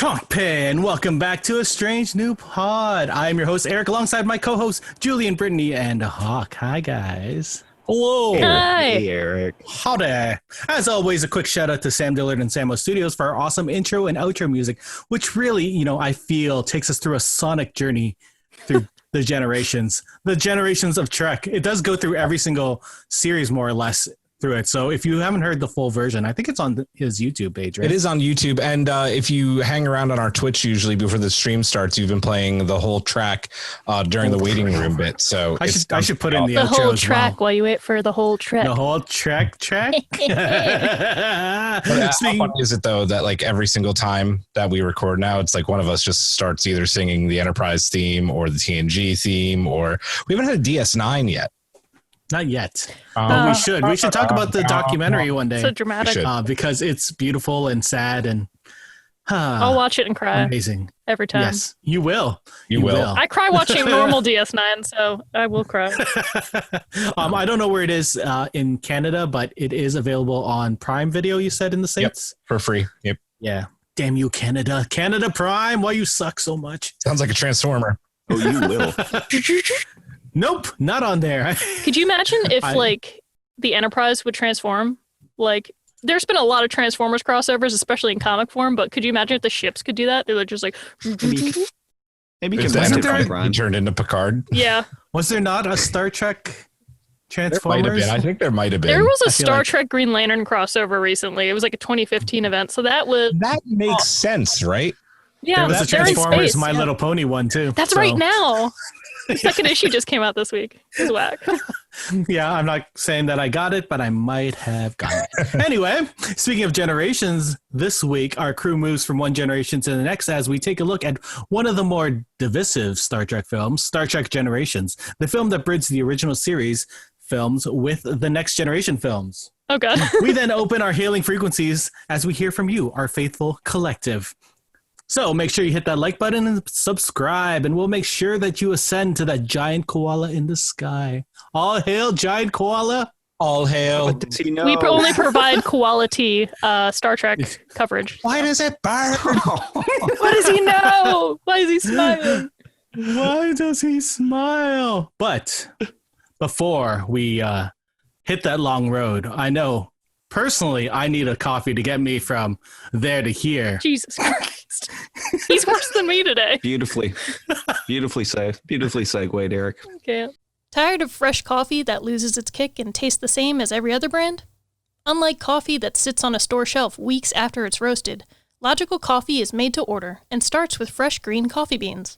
Talk Pan, welcome back to a strange new pod. I'm your host Eric, alongside my co-hosts Julie and Brittany and Hawk. Hi guys. Hello. Hi. Hey Eric. Howdy. As always, a quick shout out to Sam Dillard and Samo Studios for our awesome intro and outro music, which really, I feel takes us through a sonic journey through the generations of Trek. It does go through every single series more or less through it. So if you haven't heard the full version, I think it's on his YouTube page, right? It is on YouTube. And if you hang around on our Twitch, usually before the stream starts, you've been playing the whole track during the waiting room bit. So I should put in the outro whole as track well. while you wait for the whole trek. The whole track. How funny is it though that like every single time that we record now, it's like one of us just starts either singing the Enterprise theme or the TNG theme, or we haven't had a DS9 yet. Not yet. We should. We should talk about the documentary one day. So dramatic. Because it's beautiful and sad and I'll watch it and cry. Amazing. Every time. Yes, you will. You will. I cry watching normal DS9, so I will cry. I don't know where it is in Canada, but it is available on Prime Video, you said, in the States? Yep, for free. Yep. Yeah. Damn you, Canada. Canada Prime, why you suck so much? Sounds like a transformer. Oh, you will. Nope, not on there. Could you imagine if the Enterprise would transform? Like, there's been a lot of Transformers crossovers, especially in comic form, but could you imagine if the ships could do that? They would just like... Maybe Is can that he turned into Picard? Yeah. Was there not a Star Trek There Transformers? might have been. I think there might have been. There was a feel Star like- Trek Green Lantern crossover recently. It was like a 2015 event, so that would... That makes sense, right? Yeah, There was a they're in Transformers space, My yeah. Little Pony one, too. That's so. right now. The second issue just came out this week. It was whack. Yeah, I'm not saying that I got it, but I might have gotten it. Anyway, speaking of generations, this week our crew moves from one generation to the next as we take a look at one of the more divisive Star Trek films, Star Trek Generations, the film that bridged the original series films with the Next Generation films. Oh, God. We then open our hailing frequencies as we hear from you, our faithful collective. So make sure you hit that like button and subscribe, and we'll make sure that you ascend to that giant koala in the sky. All hail, giant koala. All hail. What does he know? We only provide quality Star Trek coverage. Why does it burn? What does he know? Why is he smiling? Why does he smile? But before we hit that long road, I know personally I need a coffee to get me from there to here. Jesus Christ. He's worse than me today. Beautifully segued, Eric. Okay. Tired of fresh coffee that loses its kick and tastes the same as every other brand? Unlike coffee that sits on a store shelf weeks after it's roasted, Logical Coffee is made to order and starts with fresh green coffee beans.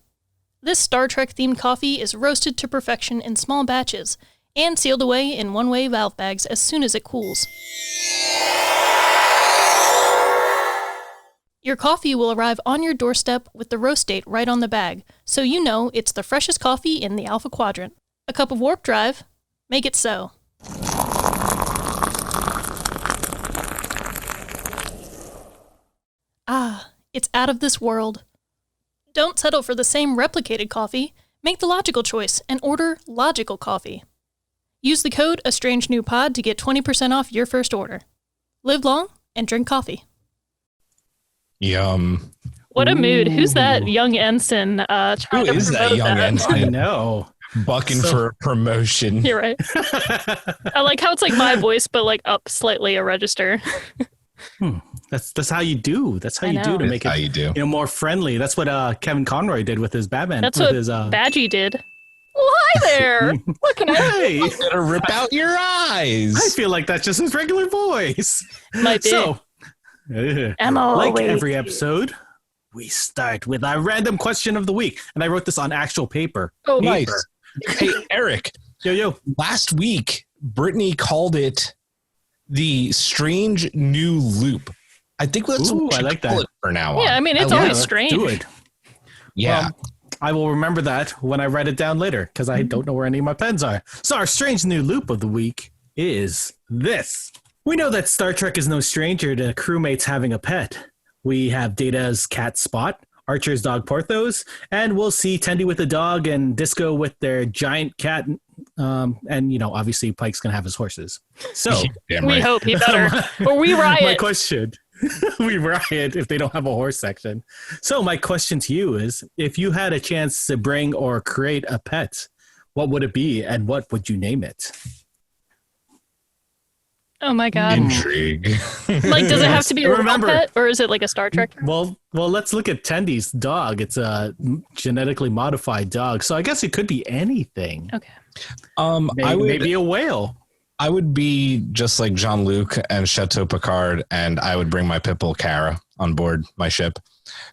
This Star Trek-themed coffee is roasted to perfection in small batches and sealed away in one-way valve bags as soon as it cools. Your coffee will arrive on your doorstep with the roast date right on the bag, so you know it's the freshest coffee in the Alpha Quadrant. A cup of warp drive? Make it so. Ah, it's out of this world. Don't settle for the same replicated coffee. Make the logical choice and order Logical Coffee. Use the code ASTRANGENEWPOD to get 20% off your first order. Live long and drink coffee. Yum. What a mood. Who's that young ensign trying to Who is that promote young ensign? I know. Bucking for a promotion. You're right. I like how it's like my voice, but like up slightly a register. That's how you do. That's how I you do know. to make That's it how you do. more friendly. That's what Kevin Conroy did with his Batman. That's with what his, Badgie did. Well, hi there. What can I Hey, Gonna rip out your eyes. I feel like that's just his regular voice. Might be. So, Emma, like wait. every episode, we start with our random question of the week. And I wrote this on actual paper. Oh, Nice. Hey, Eric, Yo. last week, Brittany called it the strange new loop. I think that's Ooh, what I we like call that. it for now Yeah, on. I mean, it's Yeah, always let's strange. do it. Yeah. Well, I will remember that when I write it down later because I don't know where any of my pens are. So our strange new loop of the week is this. We know that Star Trek is no stranger to crewmates having a pet. We have Data's cat Spot, Archer's dog Porthos, and we'll see Tendi with the dog and Disco with their giant cat. And, obviously Pike's going to have his horses. So Damn We right. hope he better. Or we my riot. question, We riot if they don't have a horse section. So my question to you is, if you had a chance to bring or create a pet, what would it be and what would you name it? Oh my god. Intrigue. Like, does it have to be a real Remember- pet, or is it like a Star Trek? Well, let's look at Tendy's dog. It's a genetically modified dog, so I guess it could be anything. Okay. Maybe a whale. I would be just like Jean-Luc and Chateau Picard, and I would bring my pit bull Kara on board my ship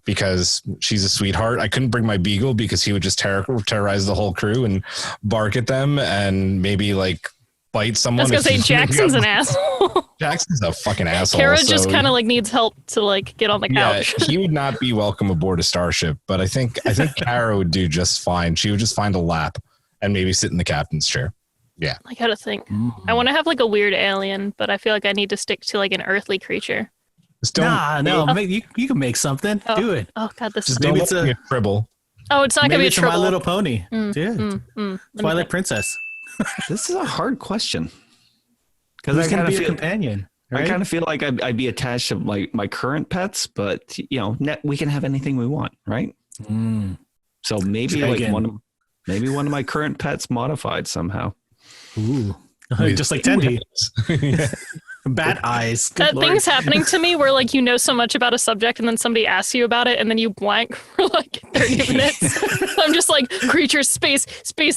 because she's a sweetheart. I couldn't bring my beagle because he would just terrorize the whole crew and bark at them and maybe like bite I someone. was gonna say Jackson's an asshole. Jackson's a fucking asshole. Kara just so- kind of like needs help to like get on the couch. Yeah, he would not be welcome aboard a starship, but I think Kara would do just fine. She would just find a lap and maybe sit in the captain's chair. Yeah. I gotta think. I want to have like a weird alien, but I feel like I need to stick to like an earthly creature. Just don't, You can make something. Oh. Do it. Oh god, this is just Maybe don't it's let me tribble. oh, it's not gonna Maybe be a it's a triple. My Little Pony. Mm, Dude, Let me Twilight think. Princess. This is a hard question. Because Who's I gonna kind be of a feel, companion? I Right? kind of feel like I'd be attached to my current pets, but we can have anything we want, right? Mm. So maybe Dragon. one of my current pets modified somehow. Ooh. Just like Tendy. Bat eyes. Good That Lord. thing's happening to me where like you know so much about a subject and then somebody asks you about it and then you blank for like 30 minutes. I'm just like creatures, space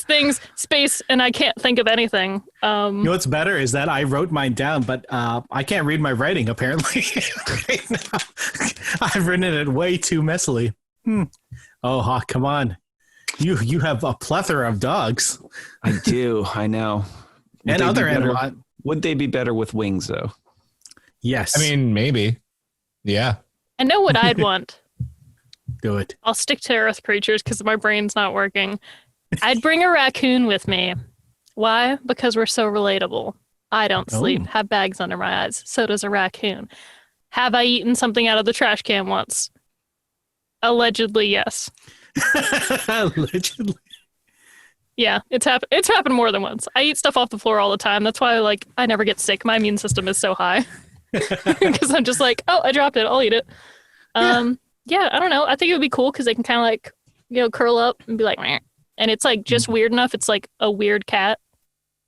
things, space, and I can't think of anything. You know what's better is that I wrote mine down, but I can't read my writing apparently. Right now. I've written it way too messily. Oh, come on. You have a plethora of dogs. I do. I know. And they other be better- animals. Would they be better with wings, though? Yes. I mean, maybe. Yeah. I know what I'd want. do it. I'll stick to earth creatures because my brain's not working. I'd bring a raccoon with me. Why? Because we're so relatable. I don't sleep, have bags under my eyes. So does a raccoon. Have I eaten something out of the trash can once? Allegedly, yes. Allegedly. Yeah, it's happened more than once. I eat stuff off the floor all the time. That's why I never get sick. My immune system is so high. Because I'm just like, oh, I dropped it. I'll eat it. Yeah, I don't know. I think it would be cool because they can kind of like, curl up and be like, meh. And it's like just weird enough. It's like a weird cat.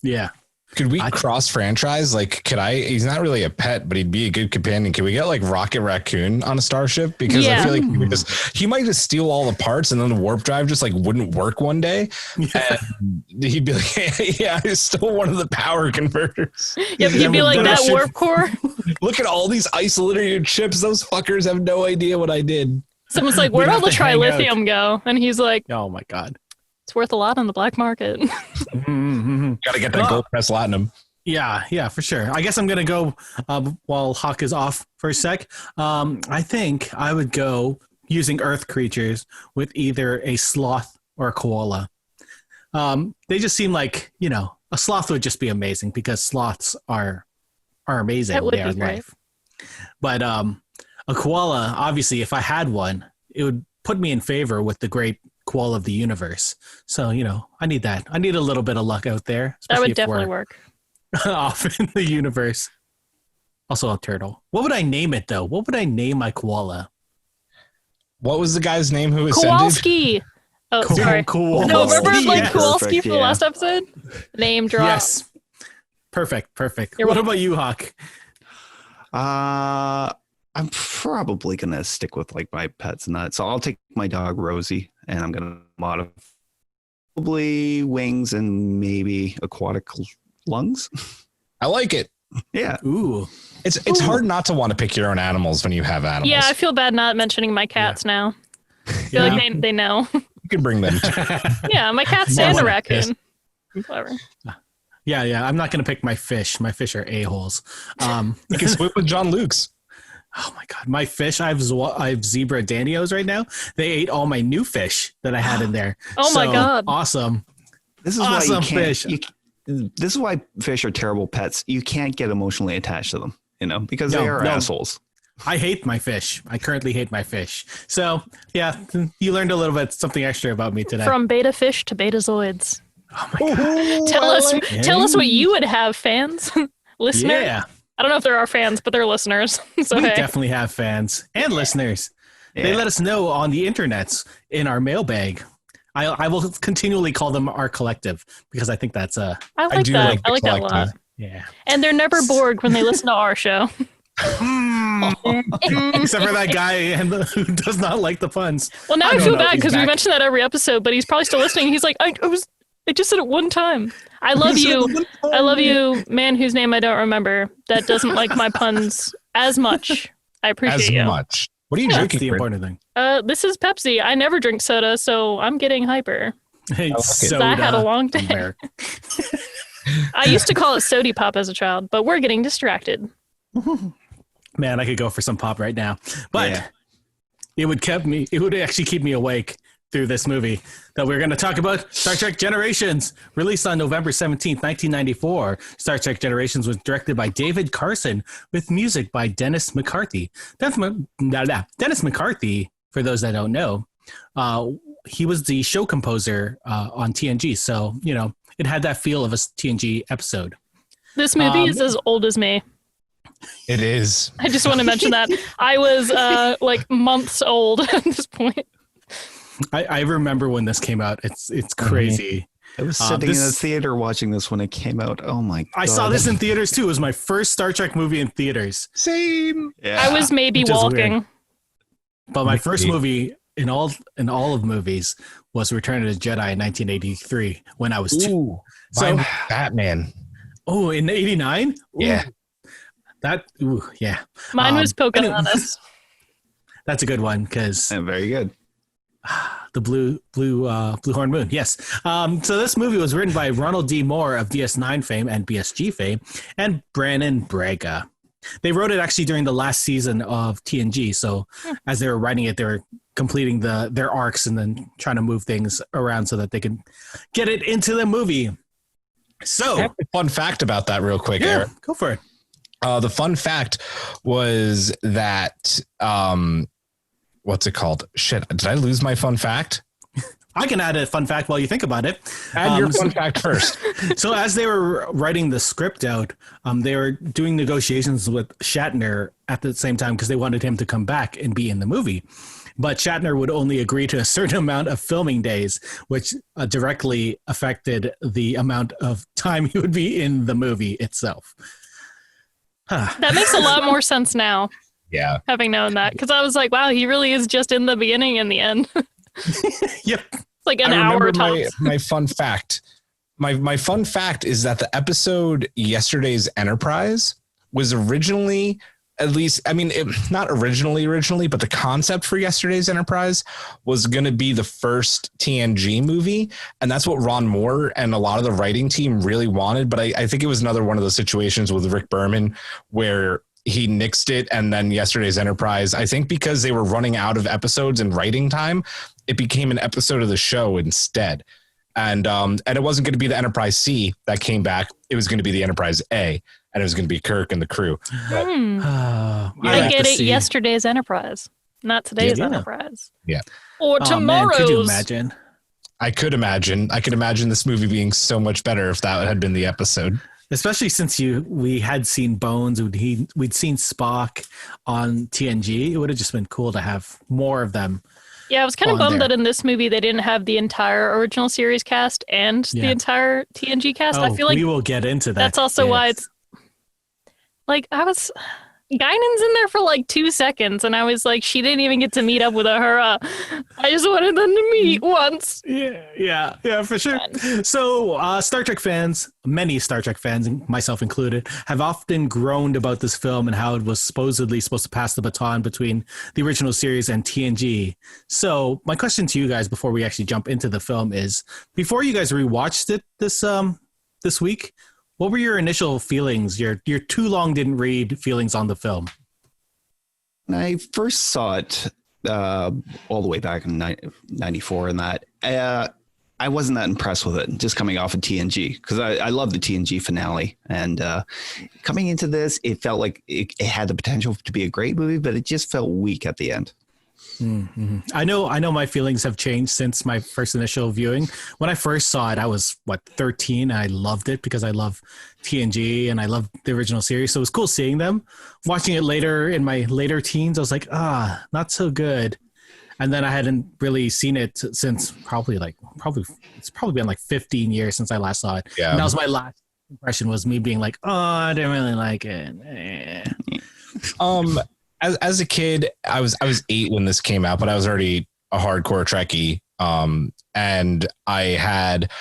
Yeah. Could we cross franchise? Like, he's not really a pet, but he'd be a good companion. Can we get like Rocket Raccoon on a starship? Because I feel like he might just steal all the parts and then the warp drive just like wouldn't work one day. And he'd be like, hey, yeah, I stole one of the power converters. Yep, he'd be like that warp core. Look at all these isolated chips. Those fuckers have no idea what I did. Someone's like, where'd all the trilithium go? And he's like, Oh my God. it's worth a lot on the black market. Gotta get that gold press latinum. Yeah, for sure. I guess I'm going to go while Hawk is off for a sec. I think I would go using earth creatures with either a sloth or a koala. They just seem like, a sloth would just be amazing because sloths are amazing. That would They are be great. life. But a koala, obviously, if I had one, it would put me in favor with the great koala of the universe. So, I need that. I need a little bit of luck out there. That especially would if definitely we're work. off in the universe. Also a turtle. What would I name it, though? What would I name my koala? What was the guy's name who ascended? Kowalski. Oh, sorry. Kowalski. No, remember Yes. Kowalski Perfect, from the yeah. last episode? Name drop. Yes. Perfect. You're What welcome. about you, Hawk? I'm probably gonna stick with like my pets and that. So I'll take my dog Rosie, and I'm gonna modify probably wings and maybe aquatic lungs. I like it. Yeah. Ooh. It's hard not to want to pick your own animals when you have animals. Yeah, I feel bad not mentioning my cats now. I feel like they know. You can bring them. Yeah, my cat's and a raccoon. Whatever. Yeah. I'm not going to pick my fish. My fish are a-holes. You can swim with John Luke's. Oh my God. My fish, I have zebra danios right now. They ate all my new fish that I had in there. Oh my God. Awesome. This is Awesome why you can't. fish. This is why fish are terrible pets. You can't get emotionally attached to them, because they are assholes. I hate my fish. I currently hate my fish. So yeah, you learned a little bit something extra about me today. From beta fish to betazoids. Oh my God. Tell us what you would have, fans, listener. Yeah. I don't know if there are fans, but they're listeners. So We hey. definitely have fans and listeners. They Yeah. let us know on the internets in our mailbag. I will continually call them our collective because I think that's I I like do that. like I the like that a collective. lot. yeah. And they're never bored when they listen to our show. Except for that guy who does not like the puns. Well, now I I don't feel know. bad He's because we back. mention that every episode, but he's probably still listening. He's like, I just said it one time. I love you. I love you, man whose name I don't remember, that doesn't like my puns as much. I appreciate As you. much. What are you That's drinking? the Brent? important thing. This is Pepsi. I never drink soda, so I'm getting hyper. Hey, like it. soda I had a long day. America. I used to call it Sody Pop as a child, but we're getting distracted. Man, I could go for some pop right now, but Yeah. it would actually keep me awake through this movie that we're going to talk about. Star Trek Generations, released on November 17th, 1994. Star Trek Generations was directed by David Carson with music by Dennis McCarthy. Dennis McCarthy, for those that don't know, he was the show composer on TNG. So, it had that feel of a TNG episode. This movie is as old as me. It is. I just want to mention that. I was like months old at this point. I remember when this came out. It's crazy. I was sitting in the this- theater watching this when it came out. Oh my god! I saw this in theaters too. It was my first Star Trek movie in theaters. Same. Yeah. I was maybe Which is walking. weird. But my first Really? movie in all of movies was Return of the Jedi in 1983 when I was two. Ooh, So- so Batman. Oh, in 89? Yeah. Yeah. Mine was anyway. Pocahontas. That's a good one because Yeah, very good. the blue horn moon. Yes. So this movie was written by Ronald D. Moore of DS9 fame and BSG fame and Brannon Braga. They wrote it actually during the last season of TNG. So as they were writing it, they were completing their arcs and then trying to move things around so that they could get it into the movie. So I have a fun fact about that real quick, yeah, Eric. go for it. The fun fact was that what's it called? Shit, did I lose my fun fact? I can add a fun fact while you think about it. Add your fun fact first. So as they were writing the script out, they were doing negotiations with Shatner at the same time because they wanted him to come back and be in the movie. But Shatner would only agree to a certain amount of filming days, which directly affected the amount of time he would be in the movie itself. That makes a lot more sense now, Yeah. having known that. Because I was like, wow, he really is just in the beginning and the end. Yep. It's like an I hour remember tops. my fun fact. My fun fact is that the episode Yesterday's Enterprise was originally, at least, I mean, not originally, but the concept for Yesterday's Enterprise was going to be the first TNG movie. And that's what Ron Moore and a lot of the writing team really wanted. But I think it was another one of those situations with Rick Berman where he nixed it. And then Yesterday's Enterprise, I think because they were running out of episodes and writing time, it became an episode of the show instead. And it wasn't going to be the Enterprise C that came back. It was going to be the Enterprise A, and it was going to be Kirk and the crew. But I have get to it. see. Yesterday's Enterprise, not today's Yeah. Enterprise. Yeah. Or Oh, man, tomorrow's. could you imagine? I could imagine this movie being so much better if that had been the episode. Especially since we had seen Bones, we'd seen Spock on TNG. It would have just been cool to have more of them. Yeah, I was kind of on bummed there. that in this movie they didn't have the entire original series cast and the Yeah. entire TNG cast. I feel like we will get into that. that's also why it's like Guinan's in there for like 2 seconds, and I was like, she didn't even get to meet up with Uhura. I just wanted them to meet once. Yeah, for sure. So, Star Trek fans, many Star Trek fans, myself included, have often groaned about this film and how it was supposedly supposed to pass the baton between the original series and TNG. So, my question to you guys before we actually jump into the film is, before you guys rewatched it this week, what were your initial feelings? Your too long didn't read feelings on the film? When I first saw it all the way back in 94 and that, I wasn't that impressed with it, just coming off of TNG, because I love the TNG finale. And coming into this, it felt like it had the potential to be a great movie, but it just felt weak at the end. I know my feelings have changed since my first initial viewing. When I first saw it, I was 13. And I loved it because I love TNG and I love the original series. So it was cool seeing them. Watching it later in my later teens, I was like, not so good. And then I hadn't really seen it since probably it's probably been like 15 years since I last saw it. Yeah. And that was my last impression, was me being like, I didn't really like it. As a kid, I was 8 when this came out, but I was already a hardcore Trekkie. And I had,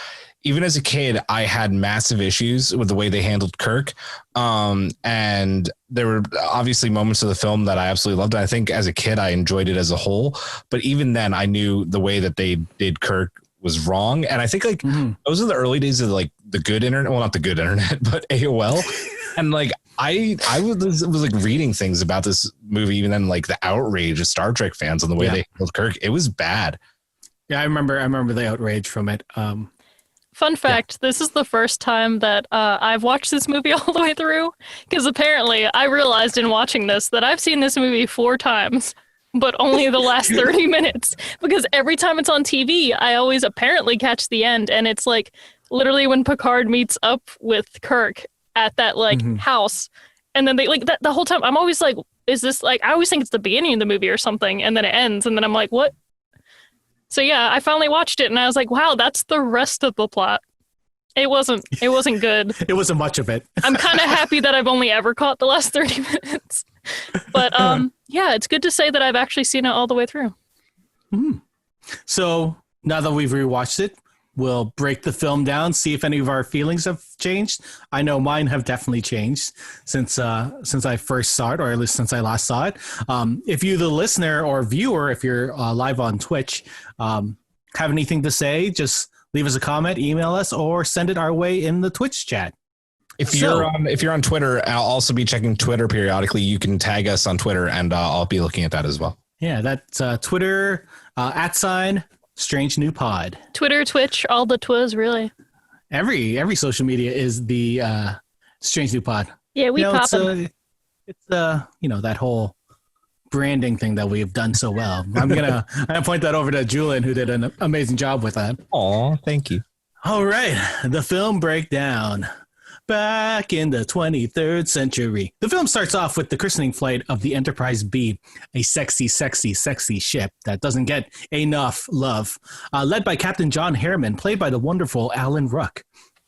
even as a kid, I had massive issues with the way they handled Kirk. And there were obviously moments of the film that I absolutely loved. I think as a kid, I enjoyed it as a whole. But even then, I knew the way that they did Kirk was wrong. And I think those are the early days of like the good internet. Well, not the good internet, but AOL. And like I was like reading things about this movie, even then, like the outrage of Star Trek fans on the way they handled Kirk. It was bad. Yeah, I remember the outrage from it. Fun fact, this is the first time that I've watched this movie all the way through, because apparently I realized in watching this that I've seen this movie 4 times, but only the last 30 minutes, because every time it's on TV, I always apparently catch the end, and it's like literally when Picard meets up with Kirk at that house, and then they like that the whole time I'm always like, is this like, I always think it's the beginning of the movie or something, and then it ends, and then I'm like, what? So yeah, I finally watched it and I was like, wow, that's the rest of the plot. It wasn't good. It wasn't much of it. I'm kind of happy that I've only ever caught the last 30 minutes. But yeah, it's good to say that I've actually seen it all the way through. So now that we've rewatched it, we'll break the film down, see if any of our feelings have changed. I know mine have definitely changed since I first saw it, or at least since I last saw it. If you, the listener or viewer, if you're live on Twitch, have anything to say, just leave us a comment, email us, or send it our way in the Twitch chat. If you're on Twitter, I'll also be checking Twitter periodically. You can tag us on Twitter, and I'll be looking at that as well. Yeah, that's Twitter @ Strange New Pod. Twitter, Twitch, all the twas, really. Every social media is the Strange New Pod. Yeah, we pop them. It's that whole branding thing that we've done so well. I'm gonna point that over to Julian, who did an amazing job with that. Aw, thank you. All right, the film breakdown. Back in the 23rd century, the film starts off with the christening flight of the Enterprise B, a sexy, sexy, sexy ship that doesn't get enough love, led by Captain John Harriman, played by the wonderful Alan Ruck.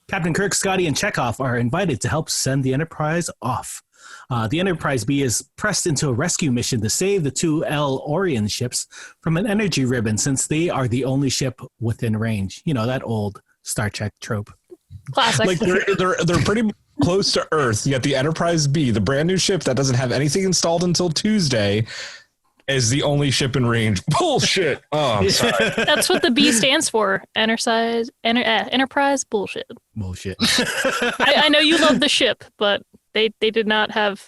Captain Kirk, Scotty, and Chekhov are invited to help send the Enterprise off. The Enterprise B is pressed into a rescue mission to save the 2 L Orion ships from an energy ribbon, since they are the only ship within range. You know, that old Star Trek trope. Classic. Like they're pretty close to Earth, yet the Enterprise B, the brand new ship that doesn't have anything installed until Tuesday, is the only ship in range. Bullshit. Oh, I'm sorry. That's what the B stands for. Enterprise bullshit. Bullshit. I know you love the ship, but they did not have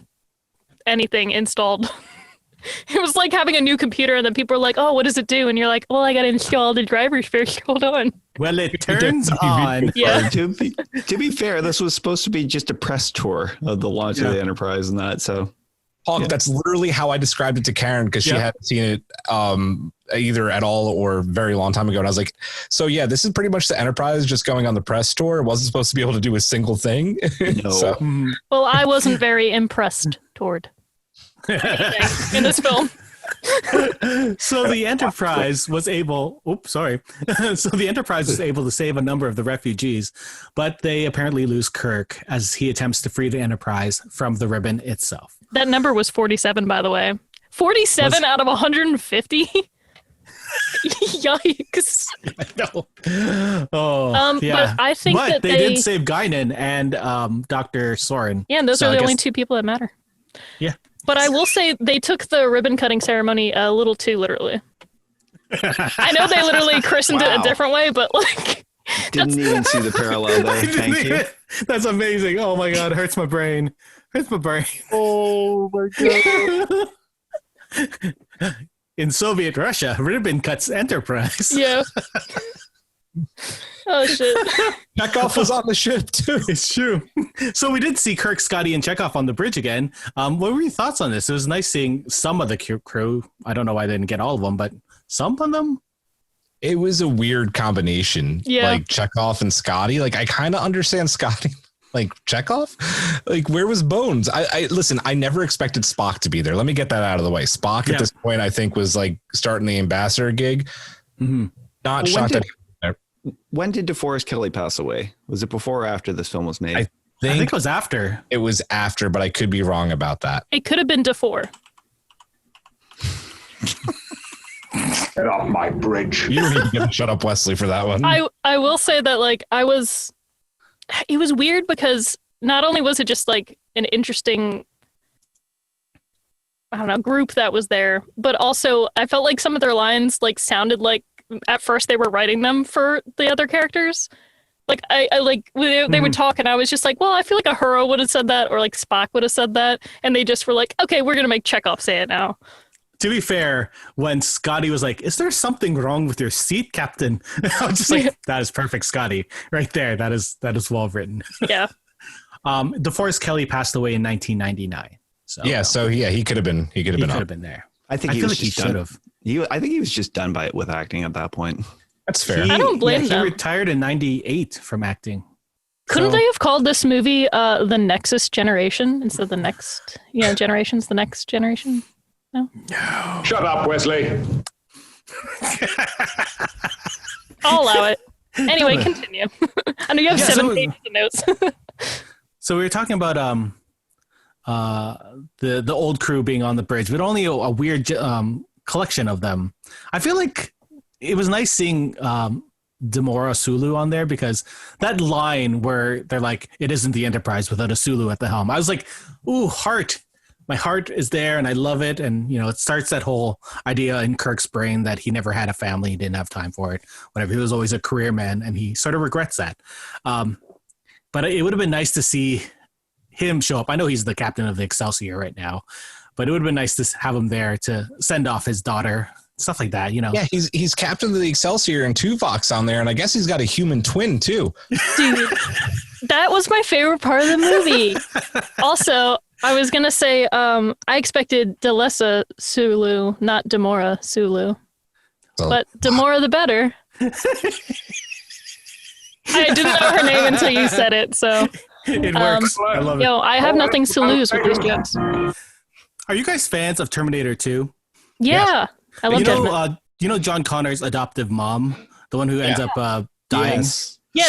anything installed. It was like having a new computer, and then people are like, oh, what does it do? And you're like, well, I got to install the drivers first. Hold on. Well, it turns on. Yeah. To be fair, this was supposed to be just a press tour of the launch of the Enterprise and that. So, Hawk, that's literally how I described it to Karen, because she hadn't seen it either at all or very long time ago. And I was like, so yeah, this is pretty much the Enterprise just going on the press tour. It wasn't supposed to be able to do a single thing. No. So, well, I wasn't very impressed toward anything in this film. So the Enterprise was able. So the Enterprise was able to save a number of the refugees, but they apparently lose Kirk as he attempts to free the Enterprise from the ribbon itself. That number was 47, by the way. 47 out of 150. Yikes! I know. Oh, yeah. But I think that they did save Guinan and Dr. Soran. Yeah, and those are the only 2 people that matter. Yeah. But I will say they took the ribbon cutting ceremony a little too literally. I know they literally christened it a different way, but like... Didn't even see the parallel there. Thank you. That's amazing. Oh my God, hurts my brain. oh my God. In Soviet Russia, ribbon cuts Enterprise. Yeah. Oh shit! Chekhov was on the ship too. It's true. So we did see Kirk, Scotty, and Chekhov on the bridge again. What were your thoughts on this? It was nice seeing some of the crew. I don't know why I didn't get all of them, but some of them. It was a weird combination. Yeah. Like Chekhov and Scotty. Like I kind of understand Scotty. Like Chekhov, like where was Bones? I listen. I never expected Spock to be there. Let me get that out of the way. Spock at this point, I think, was like starting the ambassador gig. Mm-hmm. Not shocked that. When did DeForest Kelley pass away? Was it before or after this film was made? I think it was after. It was after, but I could be wrong about that. It could have been DeFore. Get off my bridge. You don't need to get shut up, Wesley, for that one. I will say that like it was weird because not only was it just like an interesting, I don't know, group that was there, but also I felt like some of their lines like sounded like at first they were writing them for the other characters. Like I like they would talk and I was just like, well, I feel like a Uhura would have said that or like Spock would have said that. And they just were like, okay, we're going to make Chekhov say it now. To be fair, when Scotty was like, is there something wrong with your seat, Captain? I was just like, that is perfect, Scotty. Right there. That is well written. Yeah. DeForest Kelley passed away in 1999. So he could have been. He could have been there. I think I he feel was like he just should done. have. I think he was just done with acting at that point. That's fair. I don't blame He them. retired in 98 from acting. Couldn't So- they have called this movie The Nexus Generation instead of the next, Generations, the next generation? No? Shut up, Wesley. I'll allow it. Anyway, continue. I know you have 7 pages of notes. So we were talking about the old crew being on the bridge, but only a weird collection of them. I feel like it was nice seeing Demora Sulu on there because that line where they're like, it isn't the Enterprise without a Sulu at the helm. I was like, ooh, heart. My heart is there and I love it. And, it starts that whole idea in Kirk's brain that he never had a family. He didn't have time for it. Whatever. He was always a career man and he sort of regrets that. But it would have been nice to see him show up. I know he's the captain of the Excelsior right now, but it would have been nice to have him there to send off his daughter, stuff like that, Yeah, he's captain of the Excelsior and Tuvok's on there, and I guess he's got a human twin too. Dude, that was my favorite part of the movie. Also, I was going to say, I expected Delessa Sulu, not Demora Sulu. So, But Demora the better. I didn't know her name until you said it, so. It works. I love it. I have nothing to lose with these jokes. Are you guys fans of Terminator 2? Yeah. I love Judgment. John Connor's adoptive mom, the one who ends up dying. Yes. Yeah,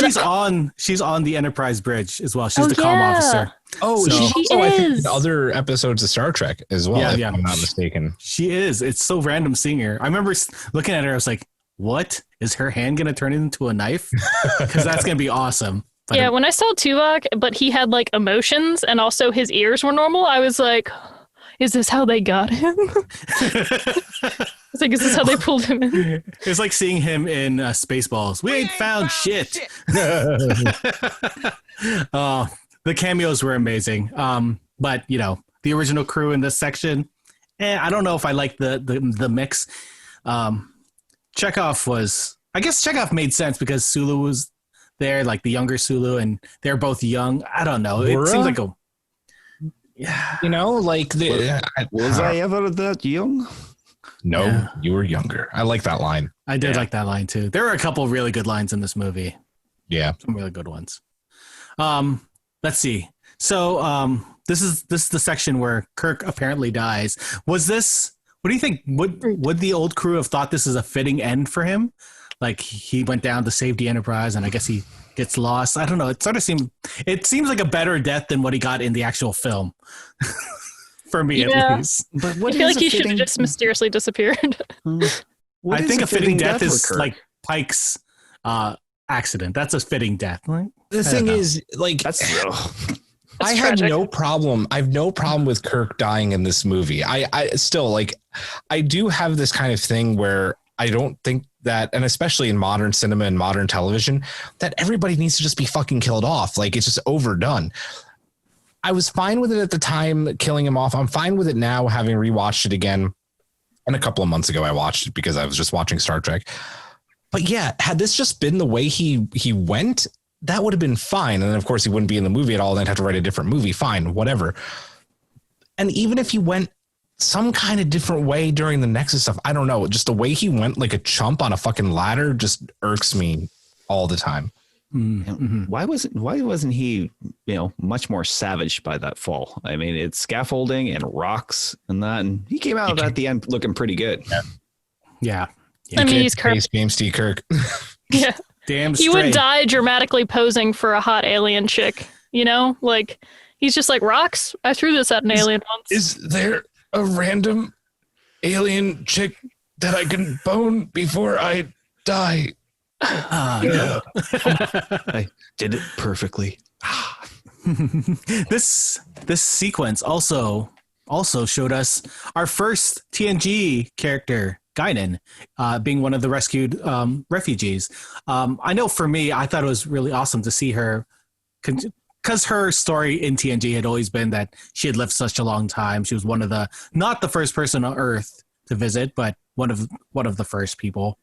she's on the Enterprise bridge as well. She's Oh, the comm yeah. officer. oh, So- she's She also, I think, is. in other episodes of Star Trek as well, Yeah. if I'm not mistaken. She is. It's so random seeing her. I remember looking at her. I was like, "What is her hand gonna turn into a knife?" Because that's gonna be awesome. But Yeah, when I saw Tuvok, but he had like emotions and also his ears were normal, I was like, is this how they got him? I was like, is this how they pulled him in? it's like seeing him in Spaceballs. We ain't found shit. The cameos were amazing. But the original crew in this section, I don't know if I like the mix. Chekhov made sense because Sulu was there, like the younger Sulu, and they're both young. I don't know. It Uhura? seems like Was I ever that young? No, Yeah. you were younger. I like that line. I did like that line too. There were a couple really good lines in this movie. Yeah. Some really good ones. Let's see. So this is the section where Kirk apparently dies. What do you think? Would the old crew have thought this is a fitting end for him? Like he went down to save the Enterprise and I guess he gets lost. I don't know. It seems like a better death than what he got in the actual film. For me at least. But I what feel is like he a should have fitting? just mysteriously disappeared. What I is think a fitting death for is Kirk? like Pike's accident. That's a fitting death. Like, The I thing don't know. is, like, That's I have tragic. no problem. I have no problem with Kirk dying in this movie. I still like, I do have this kind of thing where I don't think that, and especially in modern cinema and modern television, that everybody needs to just be fucking killed off. Like it's just overdone. I was fine with it at the time, killing him off. I'm fine with it now, having rewatched it again. And a couple of months ago, I watched it because I was just watching Star Trek. But yeah, had this just been the way he went, that would have been fine. And then, of course, he wouldn't be in the movie at all. And I'd have to write a different movie. Fine, whatever. And even if he went some kind of different way during the Nexus stuff, I don't know. Just the way he went like a chump on a fucking ladder just irks me all the time. Mm-hmm. Why wasn't he, much more savage by that fall? I mean, it's scaffolding and rocks and that, and he came out at the end looking pretty good. Yeah. I mean, he's Kirk. James T. Kirk. Yeah. Damn He straight. would die dramatically posing for a hot alien chick, Like, he's just like, rocks? I threw this at an alien once. Is there a random alien chick that I can bone before I die? Yeah. I did it perfectly. This sequence also showed us our first TNG character, Guinan, being one of the rescued refugees. I know for me, I thought it was really awesome to see her, because her story in TNG had always been that she had lived such a long time. She was not the first person on Earth to visit, but one of the first people.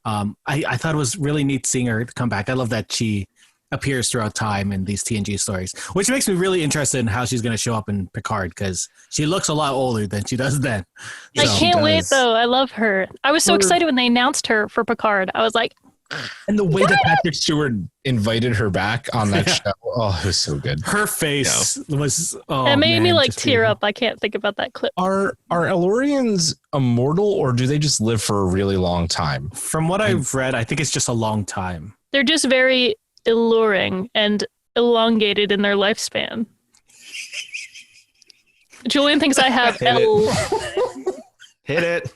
I thought it was really neat seeing her come back. I love that she appears throughout time in these TNG stories, which makes me really interested in how she's going to show up in Picard, because she looks a lot older than she does then. I can't wait, though. I love her. I was so excited when they announced her for Picard. I was like, and the way that Patrick Stewart invited her back on that show, it was so good. Her face was, it made me like tear up. I can't think about that clip. Are Elorians immortal, or do they just live for a really long time? From what I've read, I think it's just a long time. They're just very alluring and elongated in their lifespan. Julian thinks I have Hit it.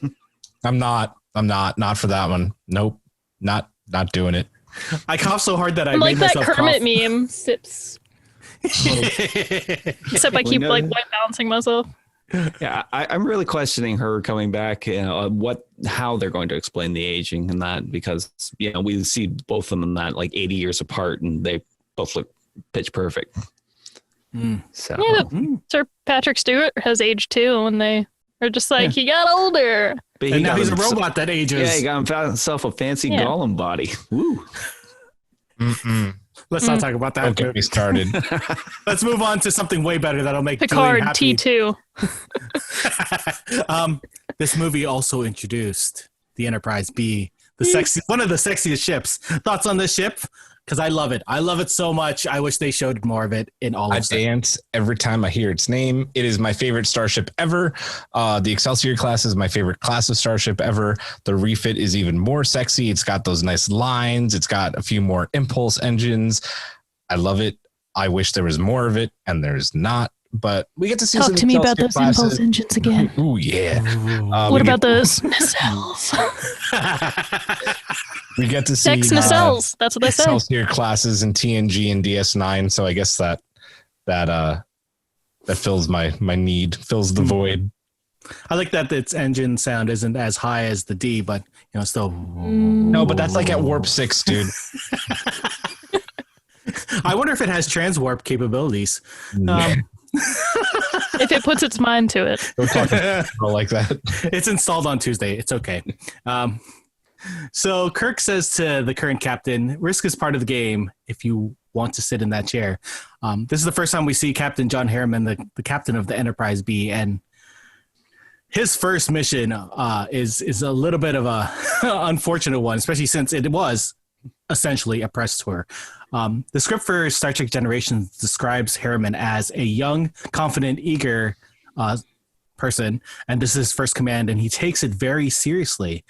I'm not for that one. Nope. Not doing it. I coughed so hard that I I'm made like that myself Kermit cough. meme. Sips. Except I keep like white balancing myself. Yeah, I'm really questioning her coming back. How they're going to explain the aging and that, because we see both of them that like 80 years apart, and they both look pitch perfect. So Sir Patrick Stewart has aged too, and they are just like he got older. But and now he's a robot that ages. Yeah, he got himself a fancy Gollum body. Woo. Let's not talk about that. Don't get me started. Let's move on to something way better that'll make Picard Julian happy. T2. This movie also introduced the Enterprise B, one of the sexiest ships. Thoughts on this ship? Because I love it. I love it so much. I wish they showed more of it in all of it. I dance every time I hear its name. It is my favorite starship ever. The Excelsior class is my favorite class of starship ever. The refit is even more sexy. It's got those nice lines. It's got a few more impulse engines. I love it. I wish there was more of it, and there's not. But we get to see Talk to me about those impulse engines again. Ooh, yeah. What about those nacelles? We get to see sex nacelles. That's what they say. Excelsior classes in TNG and DS9. So I guess that fills my need, fills the void. I like that its engine sound isn't as high as the D, but still. No, but that's like at warp 6, dude. I wonder if it has transwarp capabilities. If it puts its mind to it. Don't talk like that. It's installed on Tuesday. It's okay. So Kirk says to the current captain, risk is part of the game if you want to sit in that chair. This is the first time we see Captain John Harriman, the captain of the Enterprise B, and his first mission is a little bit of a unfortunate one, especially since it was essentially a press tour. The script for Star Trek Generations describes Harriman as a young, confident, eager person, and this is his first command, and he takes it very seriously.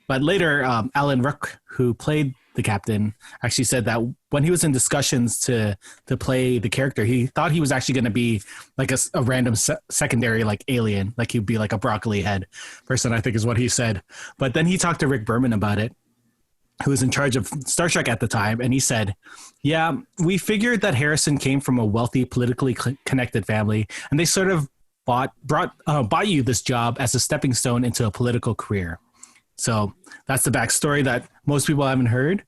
But later, Alan Ruck, who played the captain, actually said that when he was in discussions to play the character, he thought he was actually going to be like a random secondary like alien, like he'd be like a broccoli head person, I think is what he said. But then he talked to Rick Berman about it, who was in charge of Star Trek at the time, and he said, yeah, we figured that Harrison came from a wealthy, politically connected family, and they sort of bought you this job as a stepping stone into a political career. So that's the backstory that most people haven't heard.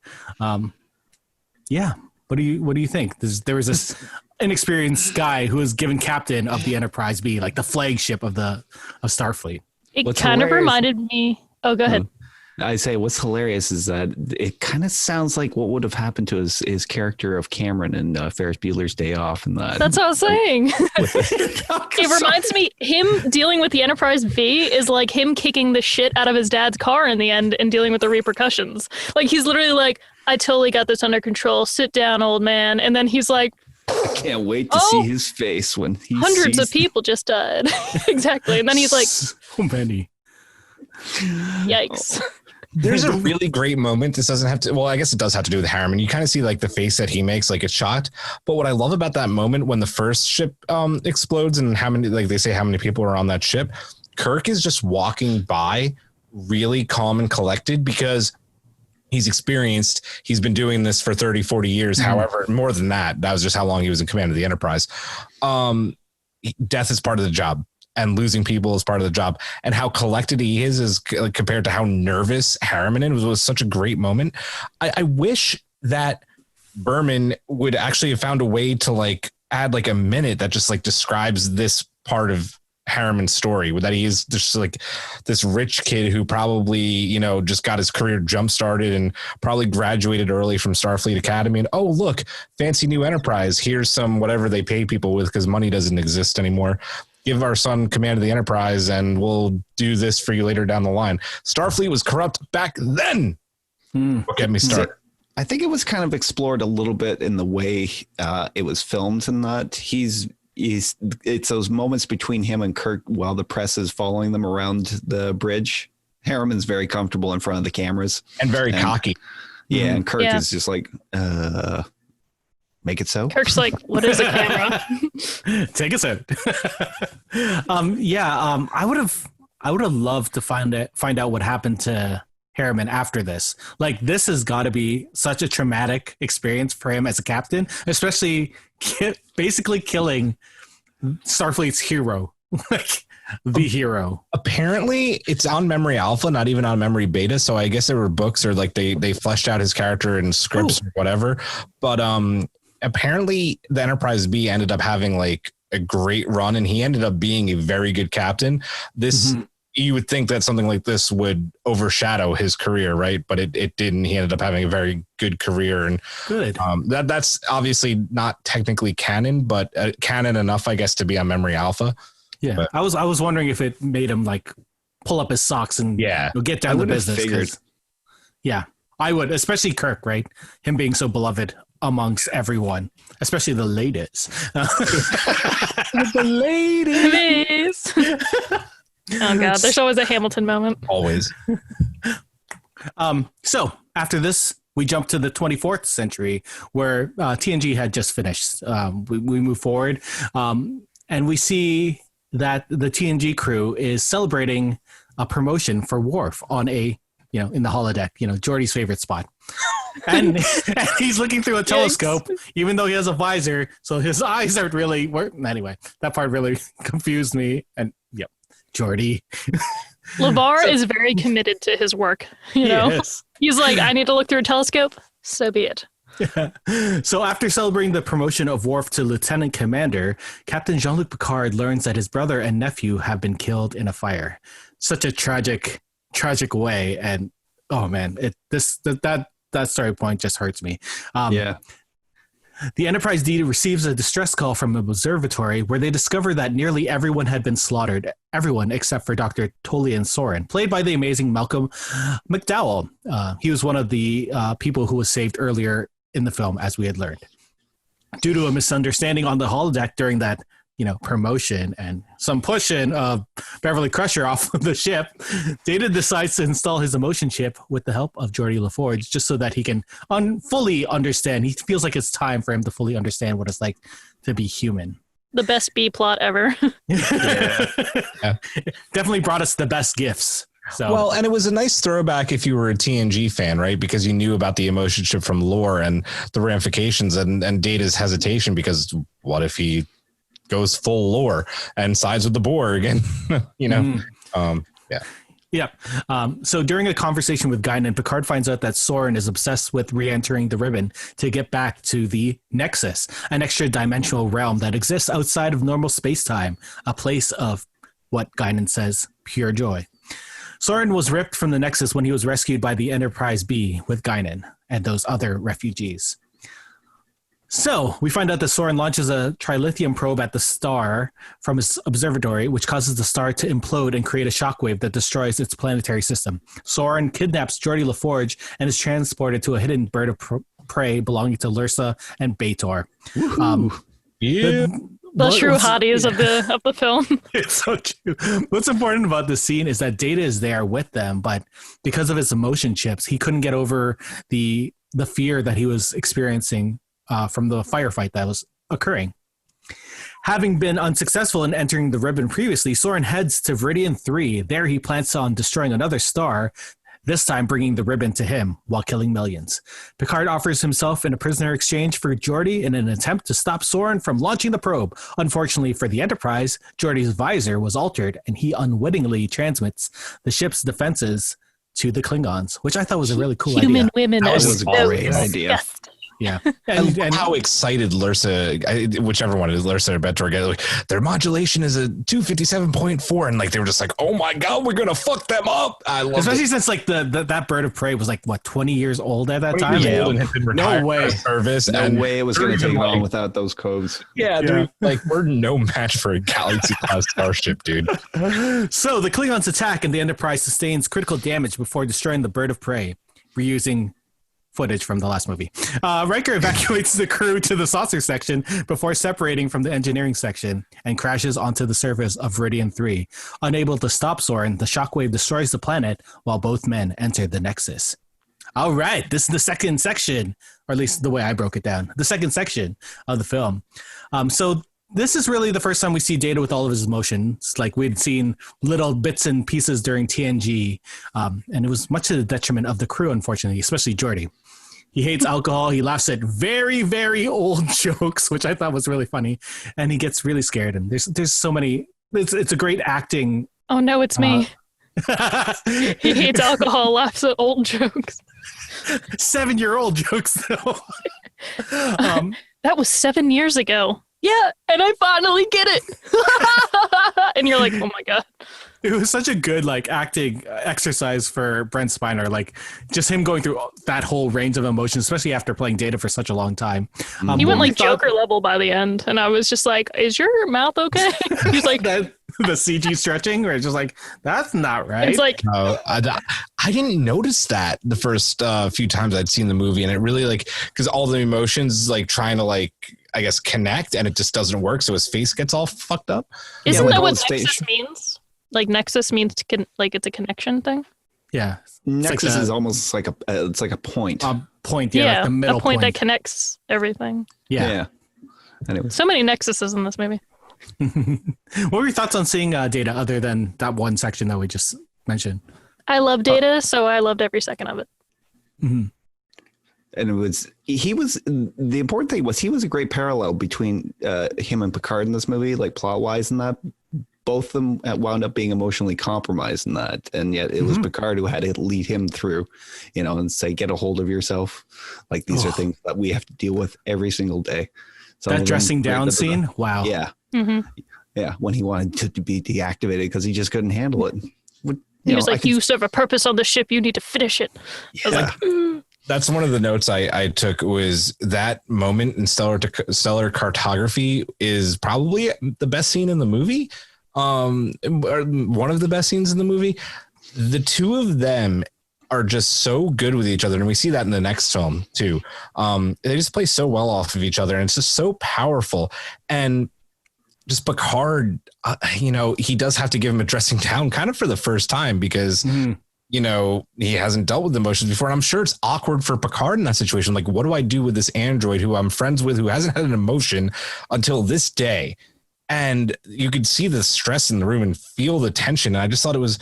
Yeah. What do you think? There was this inexperienced guy who was given captain of the Enterprise B, like the flagship of Starfleet. It kind of reminded me. Oh, go ahead. I say what's hilarious is that it kind of sounds like what would have happened to his character of Cameron in Ferris Bueller's Day Off, and that. That's what I was saying. It reminds me, him dealing with the Enterprise V is like him kicking the shit out of his dad's car in the end and dealing with the repercussions. Like, he's literally like, I totally got this under control. Sit down, old man. And then he's like, I can't wait to see his face when he hundreds of people just died. Exactly. And then he's like, so many. Yikes. There's a really great moment. This doesn't have to, well, I guess it does have to do with Harriman. You kind of see like the face that he makes, like it's shocked. But what I love about that moment when the first ship explodes and how many, like they say how many people are on that ship, Kirk is just walking by really calm and collected because he's experienced. He's been doing this for 30, 40 years. Mm-hmm. However, more than that, that was just how long he was in command of the Enterprise. Death is part of the job. And losing people is part of the job, and how collected he is compared to how nervous Harriman was such a great moment. I wish that Berman would actually have found a way to like add like a minute that just like describes this part of Harriman's story, that he is just like this rich kid who probably, you know, just got his career jump started and probably graduated early from Starfleet Academy. And oh, look, fancy new Enterprise. Here's some whatever they pay people with because money doesn't exist anymore. Give our son command of the Enterprise and we'll do this for you later down the line. Starfleet was corrupt back then. Don't get me started. I think it was kind of explored a little bit in the way it was filmed, and that it's those moments between him and Kirk while the press is following them around the bridge. Harriman's very comfortable in front of the cameras. And very cocky. Yeah, and Kirk is just like, make it so. Kirk's like, what is a camera? Take a sip. I would have loved to find out what happened to Harriman after this. Like, this has got to be such a traumatic experience for him as a captain, especially basically killing Starfleet's hero, like the hero. Apparently it's on Memory Alpha, not even on Memory Beta. So I guess there were books or like they fleshed out his character in scripts or whatever. But apparently the Enterprise B ended up having like a great run, and he ended up being a very good captain. This you would think that something like this would overshadow his career, right? But it didn't. He ended up having a very good career, and good. That's obviously not technically canon, but canon enough, I guess, to be on Memory Alpha. Yeah, but I was wondering if it made him like pull up his socks and get down to business. Yeah, I would, especially Kirk, right? Him being so beloved amongst everyone, especially the ladies. The ladies. Oh God, there's always a Hamilton moment. Always. So after this, we jump to the 24th century where TNG had just finished. We move forward, and we see that the TNG crew is celebrating a promotion for Worf on in the holodeck, Geordi's favorite spot. And he's looking through a telescope, even though he has a visor, so his eyes aren't really anyway, that part really confused me. And Geordi. LeVar is very committed to his work. He's like, I need to look through a telescope. So be it. So after celebrating the promotion of Worf to lieutenant commander, Captain Jean-Luc Picard learns that his brother and nephew have been killed in a fire. Such a tragic way. And oh man, that story point just hurts me. The Enterprise D receives a distress call from an observatory where they discover that nearly everyone had been slaughtered. Everyone except for Dr. Tolian Soran, played by the amazing Malcolm McDowell. He was one of the people who was saved earlier in the film, as we had learned. Due to a misunderstanding on the holodeck during that promotion and some pushing of Beverly Crusher off of the ship, Data decides to install his emotion chip with the help of Geordi LaForge, just so that he can fully understand. He feels like it's time for him to fully understand what it's like to be human. The best B plot ever. Definitely brought us the best gifts. So. Well, and it was a nice throwback if you were a TNG fan, right? Because you knew about the emotion chip from lore and the ramifications and Data's hesitation, because what if he goes full lore and sides with the Borg and, So during a conversation with Guinan, Picard finds out that Soran is obsessed with re-entering the ribbon to get back to the Nexus, an extra dimensional realm that exists outside of normal space-time, a place of what Guinan says, pure joy. Soran was ripped from the Nexus when he was rescued by the Enterprise B with Guinan and those other refugees. So we find out that Soran launches a trilithium probe at the star from his observatory, which causes the star to implode and create a shockwave that destroys its planetary system. Soran kidnaps Geordi LaForge and is transported to a hidden bird of prey belonging to Lursa and Bator. The true hotties of the film. It's so true. What's important about this scene is that Data is there with them, but because of his emotion chips, he couldn't get over the fear that he was experiencing from the firefight that was occurring. Having been unsuccessful in entering the ribbon previously, Soran heads to Viridian 3. There he plans on destroying another star, this time bringing the ribbon to him while killing millions. Picard offers himself in a prisoner exchange for Geordi in an attempt to stop Soran from launching the probe. Unfortunately for the Enterprise, Geordi's visor was altered and he unwittingly transmits the ship's defenses to the Klingons, which I thought was a really cool idea. Human women That are was a great idea. disgusting. Yeah. And how excited Lursa, whichever one it is, Lursa or Betor, get, like, their modulation is a 257.4, and like they were just like, oh my god, we're gonna fuck them up. I love especially it. since like that bird of prey was like what 20 years old at that time. Yeah, and had been retired No way. from service. No and way it was going to they're take even on like- without those codes. Yeah, they're like, we're no match for a Galaxy class starship, dude. So the Klingons attack and the Enterprise sustains critical damage before destroying the bird of prey, reusing footage from the last movie. Riker evacuates the crew to the saucer section before separating from the engineering section and crashes onto the surface of Viridian 3. Unable to stop Soran, the shockwave destroys the planet while both men enter the Nexus. All right, this is the second section, or at least the way I broke it down, the second section of the film. So this is really the first time we see Data with all of his emotions. Like we'd seen little bits and pieces during TNG, and it was much to the detriment of the crew, unfortunately, especially Geordi. He hates alcohol. He laughs at very, very old jokes, which I thought was really funny, and he gets really scared. And there's so many. It's a great acting. Oh no, it's me. He hates alcohol, laughs at old jokes. 7-year-old jokes, though. That was 7 years ago. Yeah, and I finally get it. And you're like, oh my god. It was such a good like acting exercise for Brent Spiner, like just him going through that whole range of emotions, especially after playing Data for such a long time. He went like Joker level by the end, and I was just like, is your mouth okay? He's like, the CG stretching, where it's just like, that's not right. it's like, No, I didn't notice that the first few times I'd seen the movie, and it really like, because all the emotions like trying to like, I guess, connect, and it just doesn't work, so his face gets all fucked up. isn't like that on what stage. Nexus means? Like Nexus means like it's a connection thing. Yeah. Nexus like is almost like it's like a point. a point. Yeah. Like the middle a point that connects everything. Yeah. Anyway, So many Nexuses in this movie. What were your thoughts on seeing Data other than that one section that we just mentioned? I love Data, so I loved every second of it. Mm-hmm. and the important thing was he was a great parallel between him and Picard in this movie, like plot wise, and that both of them wound up being emotionally compromised in that, and yet it was Picard who had to lead him through, and say, get a hold of yourself. Like these are things that we have to deal with every single day. That dressing down scene, wow. Yeah. Mm-hmm. Yeah, when he wanted to be deactivated because he just couldn't handle it. He was like, you serve a purpose on the ship, you need to finish it. I was like, That's one of the notes I took, was that moment in stellar cartography is probably the best scene in the movie. Or one of the best scenes in the movie. The two of them are just so good with each other, and we see that in the next film too. They just play so well off of each other, and it's just so powerful. And just Picard, he does have to give him a dressing down kind of for the first time, because he hasn't dealt with emotions before. And I'm sure it's awkward for Picard in that situation. Like, what do I do with this android who I'm friends with, who hasn't had an emotion until this day? And you could see the stress in the room and feel the tension. And I just thought it was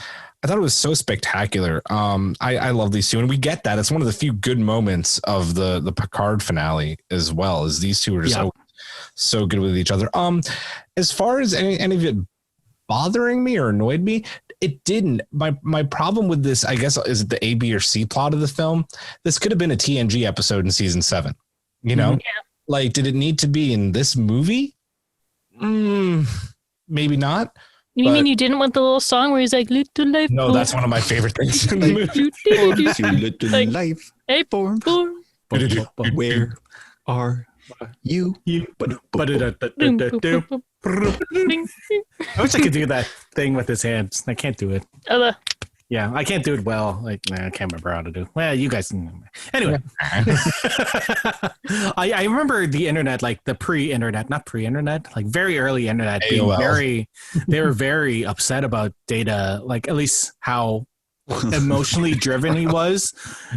so spectacular. I love these two, and we get that. It's one of the few good moments of the Picard finale as well, as these two are just so good with each other. As far as any of it bothering me or annoyed me, it didn't. My problem with this, I guess, is the A, B, or C plot of the film. This could have been a TNG episode in season 7. Like, did it need to be in this movie? Maybe not. You mean you didn't want the little song where he's like, little life? No, that's one of my favorite things in the movie. Little Like, life hey, form. boom. Where are you? I Ding. wish I could do that thing with his hands. I can't do it. Yeah, I can't do it well. Like, I can't remember how to do. Well, you guys. Anyway, I remember the internet, like the pre-internet, not pre-internet, like very early internet, being AOL. they were very upset about Data, like at least how emotionally driven he was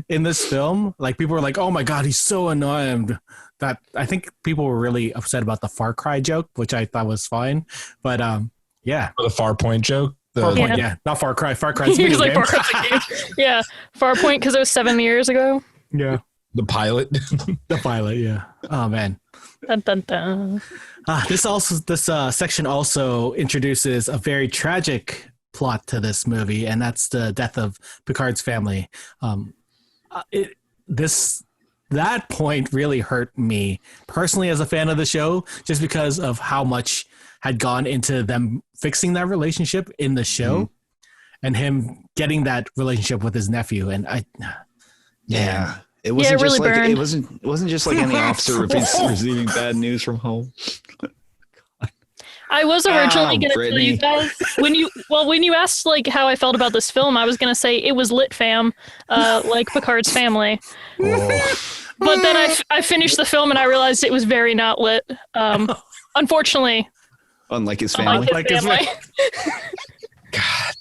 in this film. Like people were like, "Oh my god, he's so annoying." That I think people were really upset about the Far Cry joke, which I thought was fine. But yeah, The Farpoint joke. Farpoint, yeah, not Far Cry. Far Cry's He was like, game. Far Cry's a game. Yeah, Farpoint because it was 7 years ago. Yeah, The pilot. the pilot. Yeah. Oh man. Dun, dun, dun. This section also introduces a very tragic plot to this movie, and that's the death of Picard's family. That point really hurt me personally as a fan of the show, just because of how much had gone into them fixing that relationship in the show, and him getting that relationship with his nephew. And it wasn't really just like burned. it wasn't just like any officer receiving bad news from home. I was originally going to tell you Brittany. guys when you asked like how I felt about this film, I was going to say it was lit fam, like Picard's family. But then I finished the film and I realized it was very not lit. Unfortunately, Unlike his family. unlike his family. God.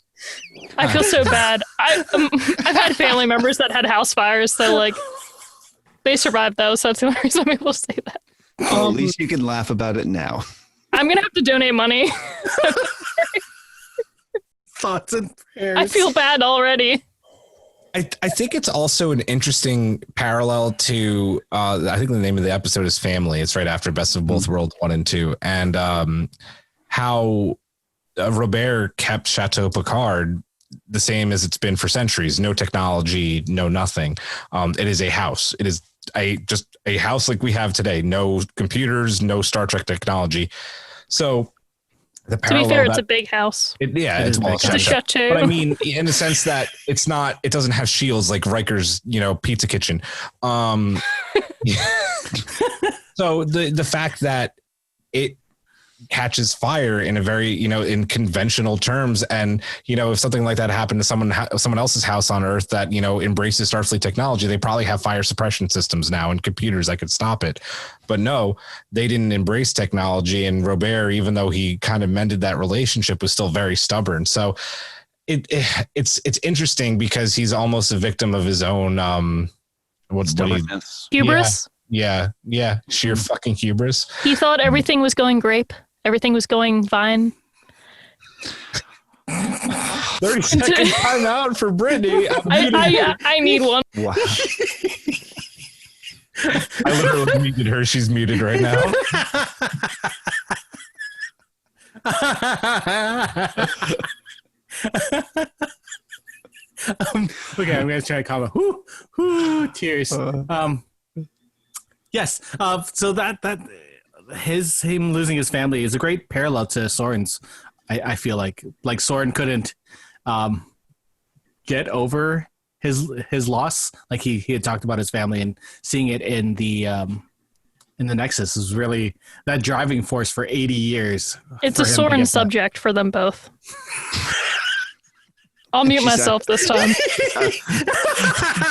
I feel so bad. I've had family members that had house fires, so like they survived those. So that's the only reason I'm able to say that. Well, at least you can laugh about it now. I'm gonna have to donate money. thoughts and prayers. I feel bad already. I think it's also an interesting parallel to I think the name of the episode is Family. It's right after Best of Both Worlds 1 and 2, and how Robert kept Chateau Picard the same as it's been for centuries. No technology, no nothing. It is a house. It is just a house like we have today. No computers, no Star Trek technology. So the To be fair, it's a big house. It's big. It's a chateau. But I mean, in the sense that it doesn't have shields like Riker's, pizza kitchen. So the fact that it catches fire in a very, in conventional terms, and if something like that happened to someone else's house on Earth that embraces Starfleet technology, they probably have fire suppression systems now and computers that could stop it. But no, they didn't embrace technology, and Robert, even though he kind of mended that relationship, was still very stubborn. So it's interesting because he's almost a victim of his own Hubris. Yeah, sheer fucking hubris. He thought everything was going grape. Everything was going fine. 30-second time out for Brittany. I need one. Wow. I literally muted her. She's muted right now. Okay, I'm gonna try to comment. Whoo, tears. Yes. So that him losing his family is a great parallel to Soren's. I feel like Soren couldn't get over his loss. Like he had talked about his family, and seeing it in the Nexus is really that driving force for 80 years. It's a Soren subject for them both. I'll mute myself this time.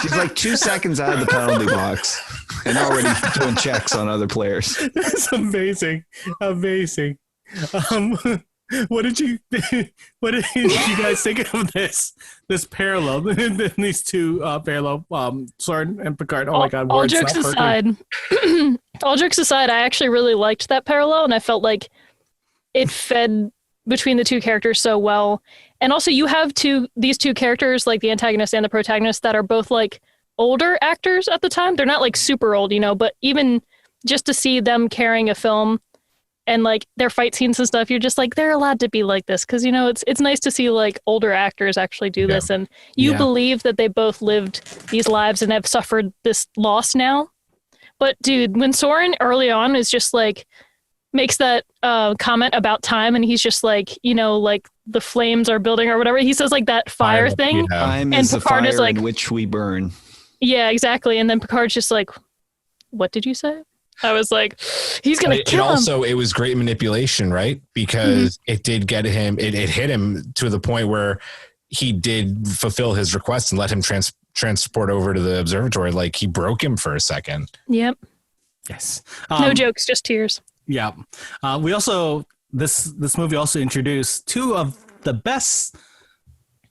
She's like 2 seconds out of the penalty box and already doing checks on other players. That's amazing. What did you guys think of this parallel? These two parallel Soren and Picard. Oh my god! All jokes aside, I actually really liked that parallel, and I felt like it fed between the two characters so well. And also, you have these two characters, like the antagonist and the protagonist, that are both like older actors at the time. They're not like super old, but even just to see them carrying a film and like their fight scenes and stuff, you're just like, they're allowed to be like this, because it's nice to see like older actors actually do this, and you believe that they both lived these lives and have suffered this loss now. But dude, when Soren early on is just like, makes that comment about time, and he's just like, like the flames are building or whatever. He says like that fire thing. Yeah. Time And is the Picard is fire like- in which we burn. Yeah, exactly. And then Picard's just like, what did you say? I was like, he's going to kill him. It was great manipulation, right? Because it did get him, it hit him to the point where he did fulfill his request and let him transport over to the observatory. Like he broke him for a second. Yep. Yes. No jokes, just tears. Yeah. We also, this movie also introduced two of the best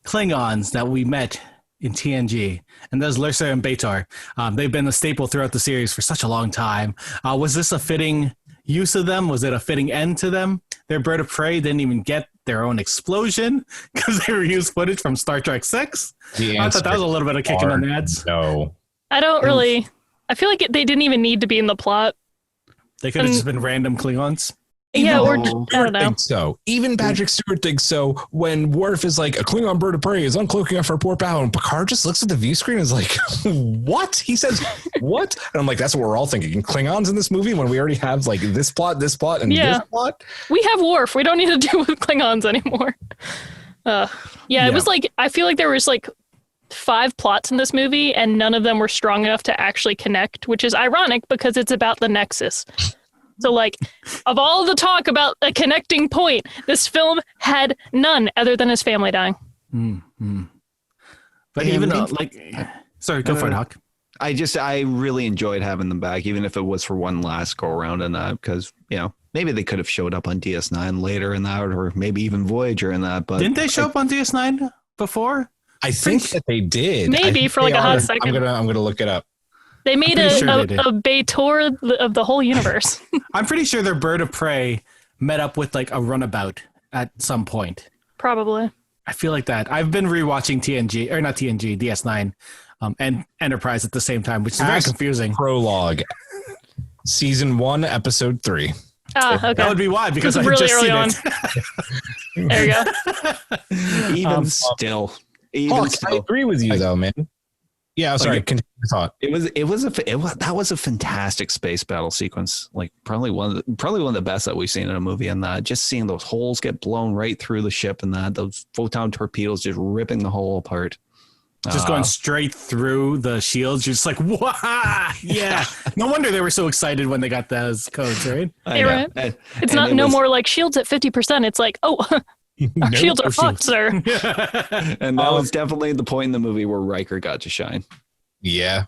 Klingons that we met in TNG, and those Lursa and B'Etar. They've been a staple throughout the series for such a long time. Was this a fitting use of them? Was it a fitting end to them? Their bird of prey didn't even get their own explosion because they reused footage from Star Trek 6. I thought that was a little bit of kicking the nads. No. I feel like they didn't even need to be in the plot. They could have just been random Klingons. Yeah, or I don't know. Think so. Even Patrick Stewart thinks so. When Worf is like, a Klingon bird of prey is uncloaking off our port bow, and Picard just looks at the view screen and is like, what? He says, what? And I'm like, that's what we're all thinking. Klingons in this movie when we already have like this plot, and this plot? We have Worf. We don't need to deal with Klingons anymore. It was like, I feel like there was like 5 plots in this movie, and none of them were strong enough to actually connect, which is ironic because it's about the Nexus. So, like, of all the talk about a connecting point, this film had none other than his family dying. Mm-hmm. But even sorry, go for it, Hawk. I really enjoyed having them back, even if it was for one last go around in that, because, maybe they could have showed up on DS9 later in that, or maybe even Voyager in that. But didn't they show up on DS9 before? I think that they did. Maybe for like a hot second. I'm gonna look it up. They made a B'Etar of the whole universe. I'm pretty sure their bird of prey met up with like a runabout at some point. Probably. I feel like that. I've been rewatching DS9, and Enterprise at the same time, which is very confusing. Prologue, season 1, episode 3. Okay. That would be why, because I really just early on. There you go. Even still. I agree with you though, man. Yeah, sorry. Continue your thought. That was a fantastic space battle sequence. Like probably one of the best that we've seen in a movie. And just seeing those holes get blown right through the ship, and those photon torpedoes just ripping the hull apart, just going straight through the shields. You're just like, wow, yeah. No wonder they were so excited when they got those codes, right? Right. It's not no more like shields at 50%. It's like, oh. Our shields are fucked, sir. And that was definitely the point in the movie where Riker got to shine. Yeah.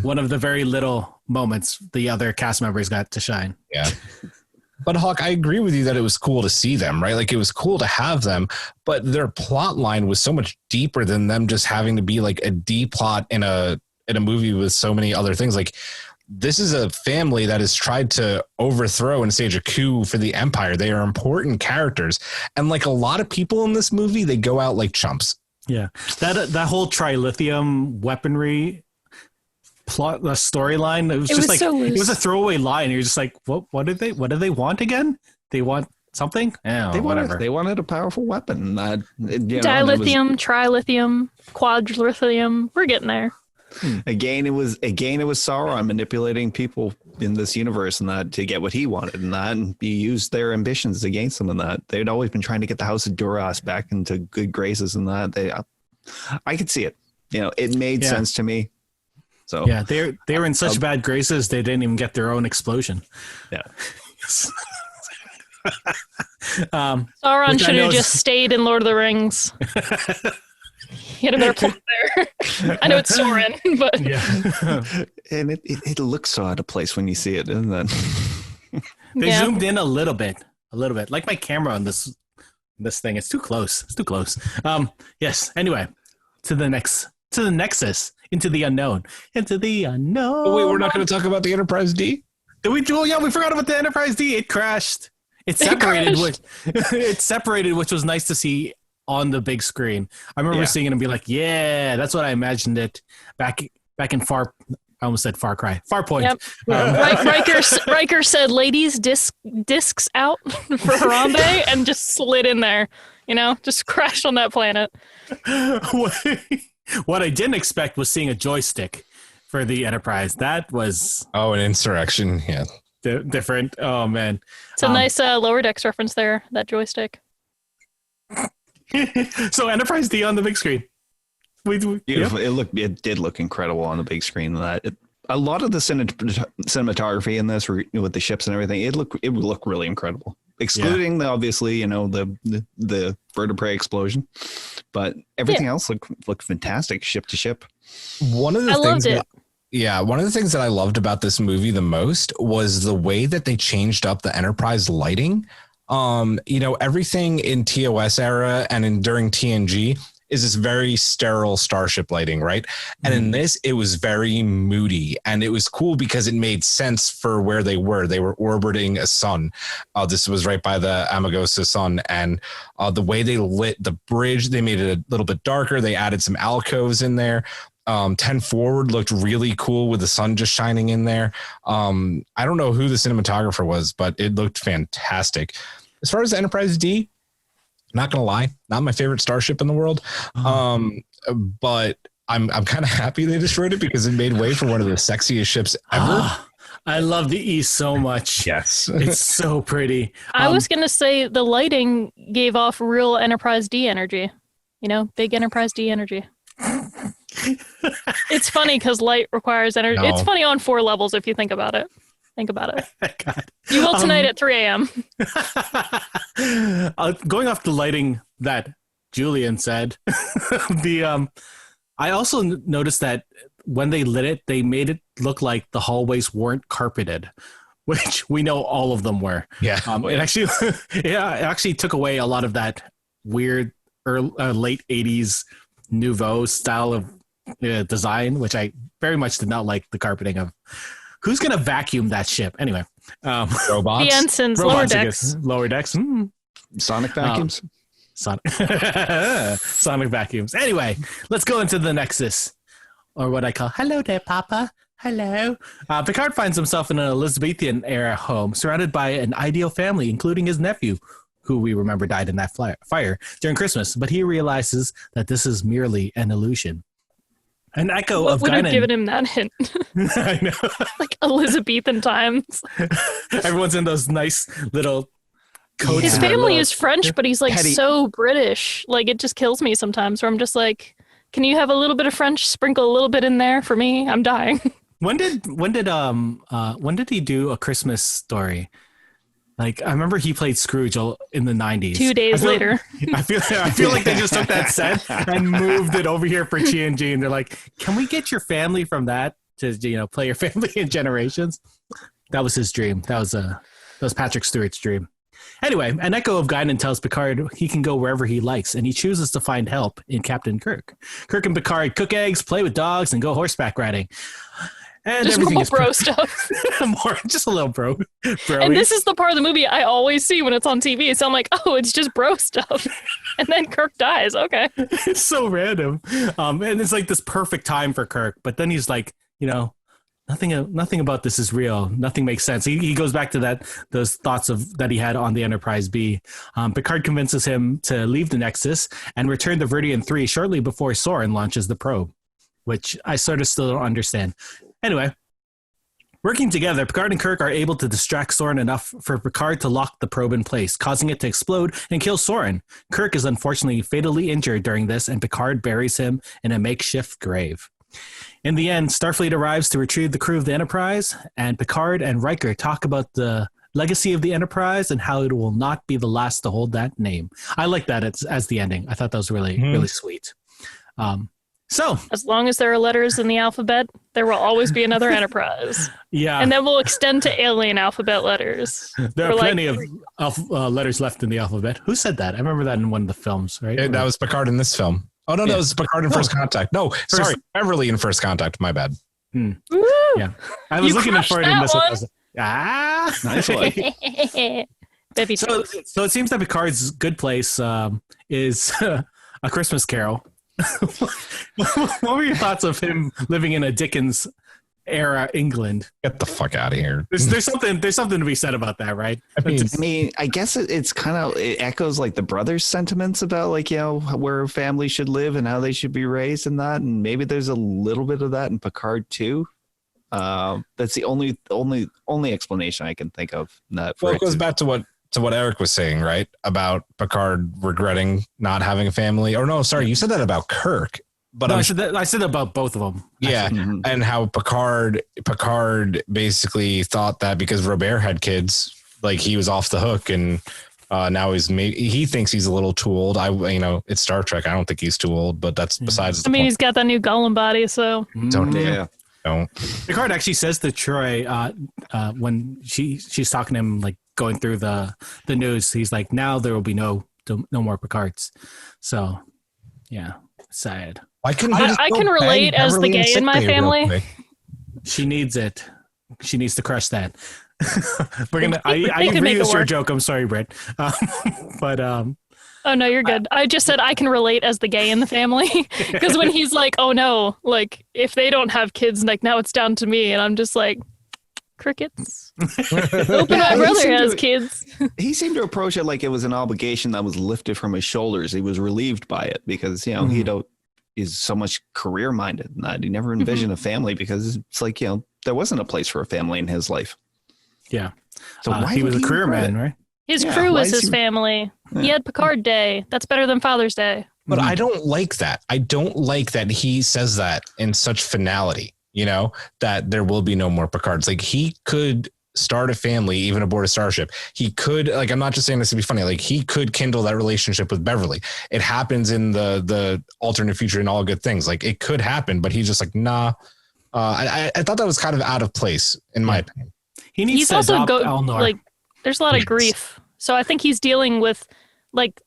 One of the very little moments the other cast members got to shine. Yeah. But Hawk, I agree with you that it was cool to see them, right? Like it was cool to have them, but their plot line was so much deeper than them just having to be like a D plot in a movie with so many other things. Like, this is a family that has tried to overthrow and stage a coup for the Empire. They are important characters. And like a lot of people in this movie, they go out like chumps. Yeah. That whole trilithium weaponry plot, the storyline, it was just like, it was a throwaway line. You're just like, what do they want again? They want something? Yeah, whatever. They wanted a powerful weapon. Dilithium, trilithium, quadrilithium. We're getting there. Again, it was Soran manipulating people in this universe and that to get what he wanted, and he used their ambitions against them. And that they'd always been trying to get the House of Duras back into good graces, and that I could see it. It made sense to me. So yeah, they were in such bad graces they didn't even get their own explosion. Yeah. Sauron should have just stayed in Lord of the Rings. He had a better plot there. I know it's Soran, but yeah. And it looks so out of place when you see it, doesn't it? They zoomed in a little bit. Like my camera on this thing, it's too close. Yes. Anyway, to the Nexus, into the unknown. Oh, wait, we're not going to talk about the Enterprise D? Did we? Oh, yeah, we forgot about the Enterprise D. It crashed. It separated, which was nice to see on the big screen. I remember seeing it and be like, yeah, that's what I imagined it back in Far. I almost said Far Cry. Farpoint. Yep. Riker said, "Ladies, discs out for Harambe," and just slid in there. Just crashed on that planet. What I didn't expect was seeing a joystick for the Enterprise. That was an insurrection. Yeah. different. Oh man, It's a nice Lower Decks reference there. That joystick. So Enterprise D on the big screen. Beautiful. It did look incredible on the big screen. A lot of the cinematography in this with the ships and everything, it would look really incredible. Excluding the bird of prey explosion, but everything else looked fantastic, ship to ship. One of the things that I loved about this movie the most was the way that they changed up the Enterprise lighting. Everything in TOS era and during TNG is this very sterile starship lighting, right? And in this, it was very moody, and it was cool because it made sense for where they were. They were orbiting a sun. This was right by the Amagosa sun, and the way they lit the bridge, they made it a little bit darker. They added some alcoves in there. 10 Forward looked really cool with the sun just shining in there. I don't know who the cinematographer was, but it looked fantastic. As far as Enterprise D, not gonna lie, not my favorite starship in the world. But I'm kind of happy they destroyed it because it made way for one of the sexiest ships ever. I love the E so much. Yes. It's so pretty. I was gonna say the lighting gave off real Enterprise D energy. Big Enterprise D energy. It's funny because light requires energy. No. It's funny on 4 levels if you think about it. God. You will tonight at 3 a.m. Going off the lighting that Julian said, I also noticed that when they lit it, they made it look like the hallways weren't carpeted, which we know all of them were. Yeah. It actually took away a lot of that weird late 80s nouveau style of design, which I very much did not like the carpeting of. Who's going to vacuum that ship? Anyway. Robots. The ensigns, Lower decks. Sonic vacuums. Sonic vacuums. Anyway, let's go into the Nexus. Or what I call, hello there, Papa. Hello. Picard finds himself in an Elizabethan-era home, surrounded by an ideal family, including his nephew, who we remember died in that fire during Christmas. But he realizes that this is merely an illusion. An echo what of would Guinan. have given him that hint? I know. Like Elizabethan times. Everyone's in those nice little coats. His and family is French, but he's like Petty. so British. Like it just kills me sometimes where I'm just like, can you have a little bit of French, sprinkle a little bit in there for me? I'm dying. When did he do A Christmas Story? Like, I remember he played Scrooge in the 90s. 2 days later. I feel like they just took that set and moved it over here for TNG, and they're like, "Can we get your family from that to play your family in Generations?" That was his dream. That was Patrick Stewart's dream. Anyway, an echo of Guinan tells Picard he can go wherever he likes, and he chooses to find help in Captain Kirk. Kirk and Picard cook eggs, play with dogs, and go horseback riding. And just everything more is bro stuff. just a little bro. And this is the part of the movie I always see when it's on TV. So I'm like, oh, it's just bro stuff. And then Kirk dies. Okay. It's so random. And it's like this perfect time for Kirk. But then he's like, nothing about this is real. Nothing makes sense. He goes back to those thoughts that he had on the Enterprise B. Picard convinces him to leave the Nexus and return to Veridian 3 shortly before Soran launches the probe, which I sort of still don't understand. Anyway, working together, Picard and Kirk are able to distract Soran enough for Picard to lock the probe in place, causing it to explode and kill Soran. Kirk is unfortunately fatally injured during this, and Picard buries him in a makeshift grave. In the end, Starfleet arrives to retrieve the crew of the Enterprise, and Picard and Riker talk about the legacy of the Enterprise and how it will not be the last to hold that name. I like that as the ending. I thought that was really sweet. So, as long as there are letters in the alphabet, there will always be another Enterprise. Yeah. And then we'll extend to alien alphabet letters. There are plenty of letters left in the alphabet. Who said that? I remember that in one of the films, right? That was Picard in this film. Oh, no, that was Picard in First Contact. No, sorry, Beverly in First Contact. My bad. Woo! Yeah. I was looking for it in this one. Nice one. Baby so it seems that Picard's good place is A Christmas Carol. What were your thoughts of him living in a Dickens era England? Get the fuck out of here. There's something to be said about that, right? I guess it's kind of, it echoes like the brothers' sentiments about where a family should live and how they should be raised and that, and maybe there's a little bit of that in Picard too. That's the only explanation I can think of. That Well, it goes back to what Eric was saying, right? About Picard regretting not having a family. Or no, sorry, you said that about Kirk. But no, I said that about both of them. Yeah, and how Picard basically thought that because Robert had kids, like he was off the hook, and now he thinks he's a little too old. It's Star Trek. I don't think he's too old, but that's besides. He's got that new Gollum body, so don't. Picard actually says to Troy when she's talking to him, like going through the news, he's like, now there will be no more Picards. So yeah, sad. I can relate as the gay in my family. She needs it. She needs to crush that. I agree with your joke. I'm sorry, Brett. Oh no, you're good. I just said I can relate as the gay in the family because when he's like, oh no, like if they don't have kids, like now it's down to me, and I'm just like, crickets. Open my brother has kids. He seemed to approach it like it was an obligation that was lifted from his shoulders. He was relieved by it because he's so much career minded and that he never envisioned a family because it's like there wasn't a place for a family in his life. Yeah, so he was a career man, right? His crew was his family. Yeah. He had Picard Day. That's better than Father's Day. But I don't like that. I don't like that he says that in such finality, that there will be no more Picards. Like he could start a family even aboard a starship. He could, like, I'm not just saying this to be funny, like he could kindle that relationship with Beverly. It happens in the alternate future and all good things. Like it could happen, but he's just like, nah. I thought that was kind of out of place in my opinion. He's also Elnor. Like there's a lot of grief. So I think he's dealing with like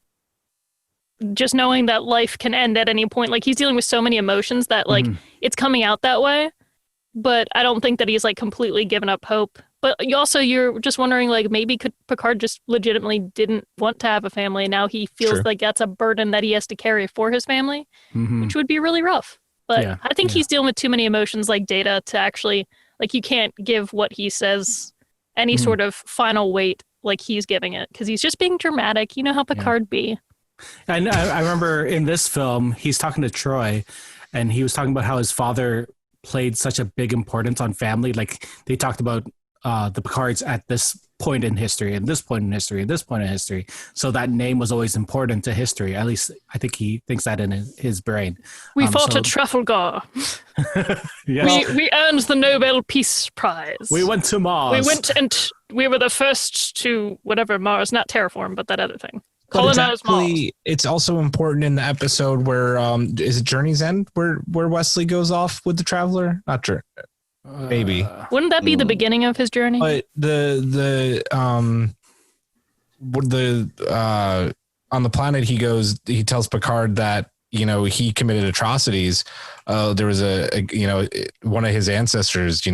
just knowing that life can end at any point. Like he's dealing with so many emotions that like it's coming out that way. But I don't think that he's like completely given up hope. But you're just wondering, like, maybe Picard just legitimately didn't want to have a family. Now he feels like that's a burden that he has to carry for his family, which would be really rough. But I think he's dealing with too many emotions like Data to actually, like, you can't give what he says any sort of final weight like he's giving it because he's just being dramatic. You know how Picard be. And I remember in this film, he's talking to Troy and he was talking about how his father played such a big importance on family. Like they talked about the Picards at this point in history and this point in history and this point in history. So that name was always important to history. At least I think he thinks that in his brain. We fought at Trafalgar. We earned the Nobel Peace Prize. We went to Mars. We went and we were the first to whatever Mars, not terraform, but that other thing. Colonize Mars. It's also important in the episode where is it Journey's End where Wesley goes off with the Traveler? Not sure. Maybe. Wouldn't that be the beginning of his journey? But on the planet he tells Picard that he committed atrocities. There was one of his ancestors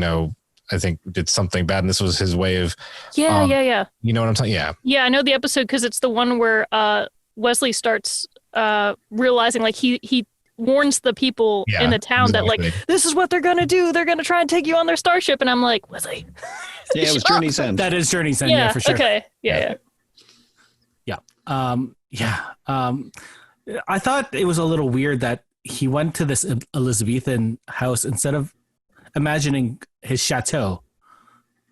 I think did something bad, and this was his way of yeah you know what I'm saying. I know the episode because it's the one where Wesley starts realizing like he warns the people in the town that like this is what they're gonna do. They're gonna try and take you on their starship, and I'm like, Wesley. Yeah, it was Journey's End. That is Journey's End. Yeah, for sure. Okay. Yeah. I thought it was a little weird that he went to this Elizabethan house instead of imagining his chateau.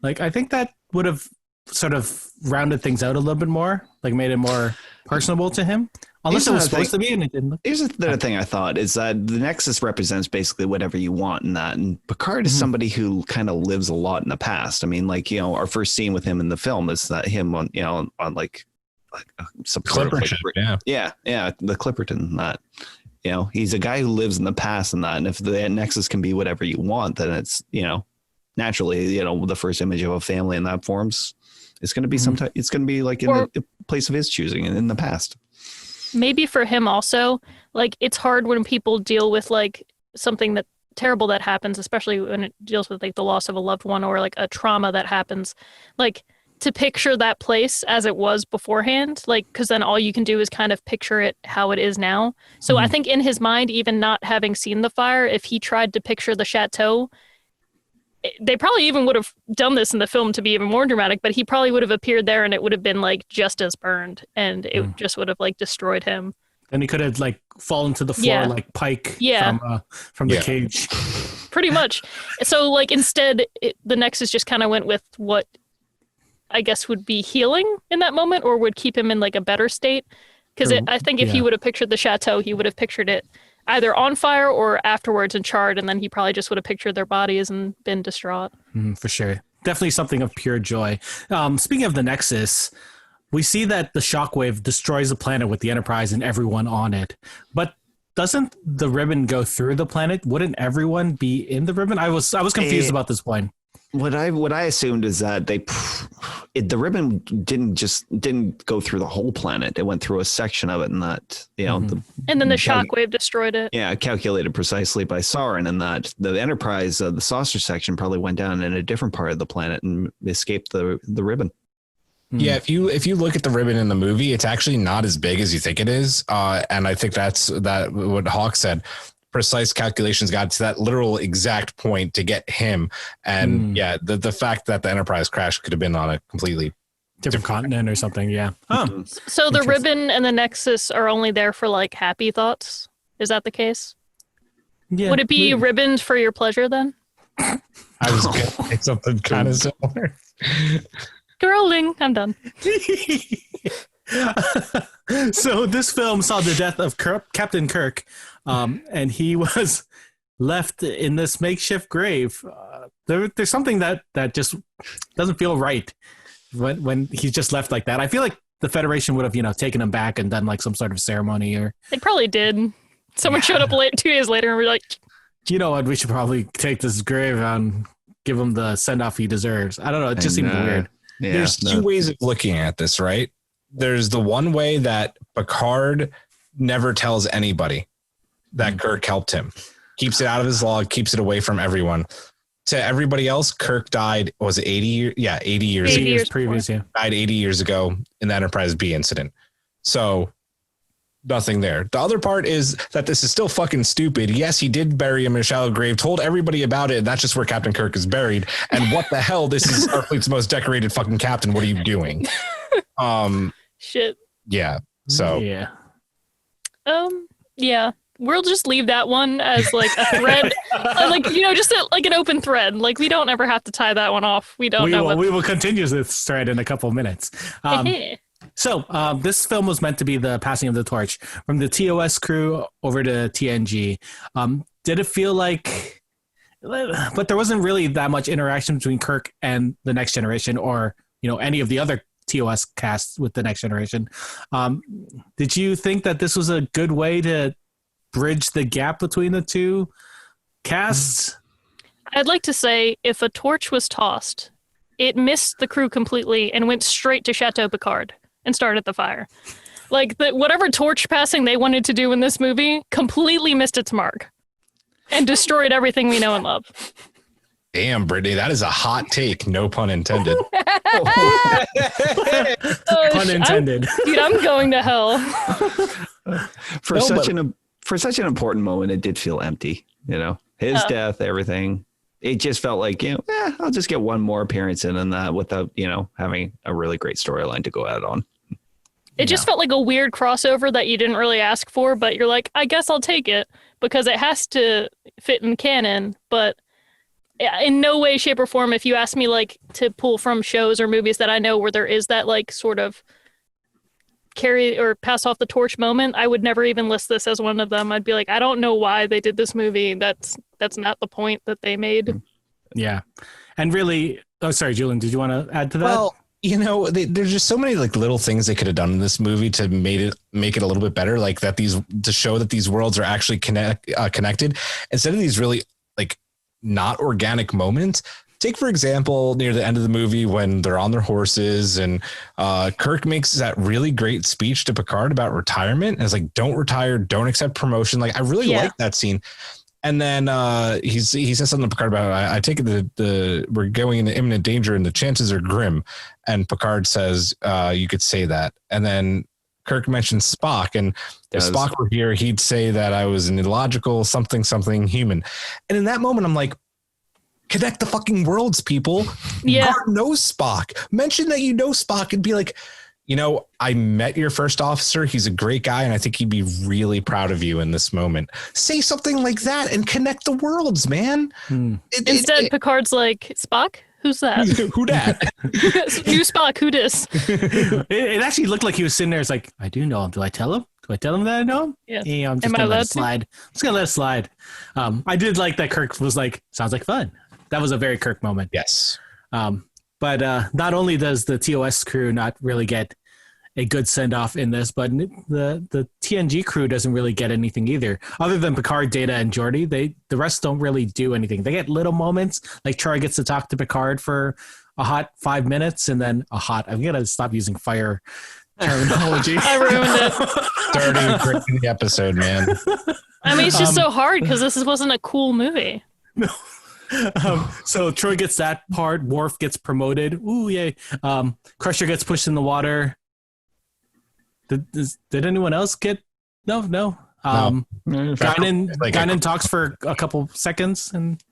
Like, I think that would have sort of rounded things out a little bit more, like made it more personable to him. Unless it was supposed to be, and it didn't. Here's the other thing I thought is that the Nexus represents basically whatever you want in that. And Picard is somebody who kind of lives a lot in the past. I mean, like, our first scene with him in the film is that him on like some Clipperton, sort of the Clipperton, that, he's a guy who lives in the past and that. And if the Nexus can be whatever you want, then it's, naturally, the first image of a family in that forms, it's going to be it's going to be like in a place of his choosing in the past. Maybe for him also, like, it's hard when people deal with like something that terrible that happens, especially when it deals with like the loss of a loved one or like a trauma that happens, like to picture that place as it was beforehand, like, because then all you can do is kind of picture it how it is now. So I think in his mind, even not having seen the fire, if he tried to picture the chateau, they probably even would have done this in the film to be even more dramatic, but he probably would have appeared there and it would have been like just as burned and it just would have like destroyed him. And he could have like fallen to the floor like Pike from the cage. pretty much. So like instead, the Nexus just kind of went with what I guess would be healing in that moment, or would keep him in like a better state. Because I think if he would have pictured the chateau, he would have pictured it either on fire or afterwards and charred, and then he probably just would have pictured their bodies and been distraught. For sure. Definitely something of pure joy. Speaking of the Nexus, we see that the shockwave destroys the planet with the Enterprise and everyone on it. But doesn't the ribbon go through the planet? Wouldn't everyone be in the ribbon? I was confused about this point. What I assumed is that the ribbon didn't go through the whole planet. It went through a section of it, and that and then the shockwave destroyed it. Yeah, calculated precisely by Soran, and that the Enterprise, the saucer section, probably went down in a different part of the planet and escaped the ribbon. Yeah, if you look at the ribbon in the movie, it's actually not as big as you think it is, and I think that's what Hawk said. Precise calculations got to that literal exact point to get him, and the fact that the Enterprise crash could have been on a completely different continent or something. Yeah. So the ribbon and the Nexus are only there for like happy thoughts. Is that the case? Yeah. Would it be ribboned for your pleasure then? I was going to say something kind of similar. Girling, I'm done. So this film saw the death of Captain Kirk, and he was left in this makeshift grave. There's something that just doesn't feel right when he's just left like that. I feel like the Federation would have, taken him back and done like some sort of ceremony, or they probably did. Someone showed up 2 days later and we're like, you know what? We should probably take this grave and give him the send off he deserves. I don't know. It just seemed weird. Yeah, there's two ways of looking at this, right? There's the one way that Picard never tells anybody that Kirk helped him, keeps it out of his log, keeps it away from everyone. To everybody else, Kirk died, was it 80 years? Yeah, 80 years. 80 years previous, yeah. Died 80 years ago in the Enterprise B incident. So nothing there. The other part is that this is still fucking stupid. Yes, he did bury him in a shallow grave, told everybody about it, and that's just where Captain Kirk is buried. And what the hell? This is Starfleet's most decorated fucking captain. What are you doing? Shit. Yeah. So yeah. Yeah. We'll just leave that one as like a thread, just like an open thread. Like we don't ever have to tie that one off. We will continue this thread in a couple of minutes. So this film was meant to be the passing of the torch from the TOS crew over to TNG. Did it feel like, but there wasn't really that much interaction between Kirk and the Next Generation, or any of the other TOS casts with the Next Generation. Did you think that this was a good way to bridge the gap between the two casts? I'd like to say if a torch was tossed, it missed the crew completely and went straight to Chateau Picard and started the fire. Like whatever torch passing they wanted to do in this movie completely missed its mark and destroyed everything we know and love. Damn, Brittany, that is a hot take. No pun intended. Pun intended. I'm going to hell. For such an important moment, it did feel empty. His death, everything. It just felt like, I'll just get one more appearance in that without, having a really great storyline to go out on. It just felt like a weird crossover that you didn't really ask for, but you're like, I guess I'll take it because it has to fit in canon. But in no way, shape, or form, if you ask me like to pull from shows or movies that I know where there is that like sort of carry or pass off the torch moment, I would never even list this as one of them. I'd be like, I don't know why they did this movie. That's not the point that they made. Yeah. And really, sorry, Julian, did you want to add to that? Well, there's just so many like little things they could have done in this movie to make it a little bit better. Like that to show that these worlds are actually connected instead of these really like not organic moments. Take, for example, near the end of the movie when they're on their horses and Kirk makes that really great speech to Picard about retirement. And it's like, don't retire, don't accept promotion. Like, I really like that scene. And then he says something to Picard about, I take it we're going into imminent danger and the chances are grim. And Picard says, you could say that. And then Kirk mentions Spock. And if Spock were here, he'd say that I was an illogical something human. And in that moment, I'm like, connect the fucking worlds, people. Yeah. God knows Spock. Mention that you know Spock and be like, you know, I met your first officer. He's a great guy, and I think he'd be really proud of you in this moment. Say something like that and connect the worlds, man. Instead, Picard's like, Spock? Who's that? Who dat? You Spock, who dis? It actually looked like he was sitting there. It's like, I do know him. Do I tell him? Do I tell him that I know him? Yeah. I'm just going to let it slide. I'm just going to let it slide. I did like that Kirk was like, sounds like fun. That was a very Kirk moment. Yes. But not only does the TOS crew not really get a good send-off in this, but the TNG crew doesn't really get anything either. Other than Picard, Data, and Geordi, the rest don't really do anything. They get little moments, like Troy gets to talk to Picard for a hot 5 minutes, and then I'm going to stop using fire terminology. I ruined it. Dirty the episode, man. I mean, it's just so hard because this wasn't a cool movie. No. So Troy gets that part. Worf gets promoted. Ooh, yay. Crusher gets pushed in the water. Did anyone else get? No. Guinan talks for a couple seconds, and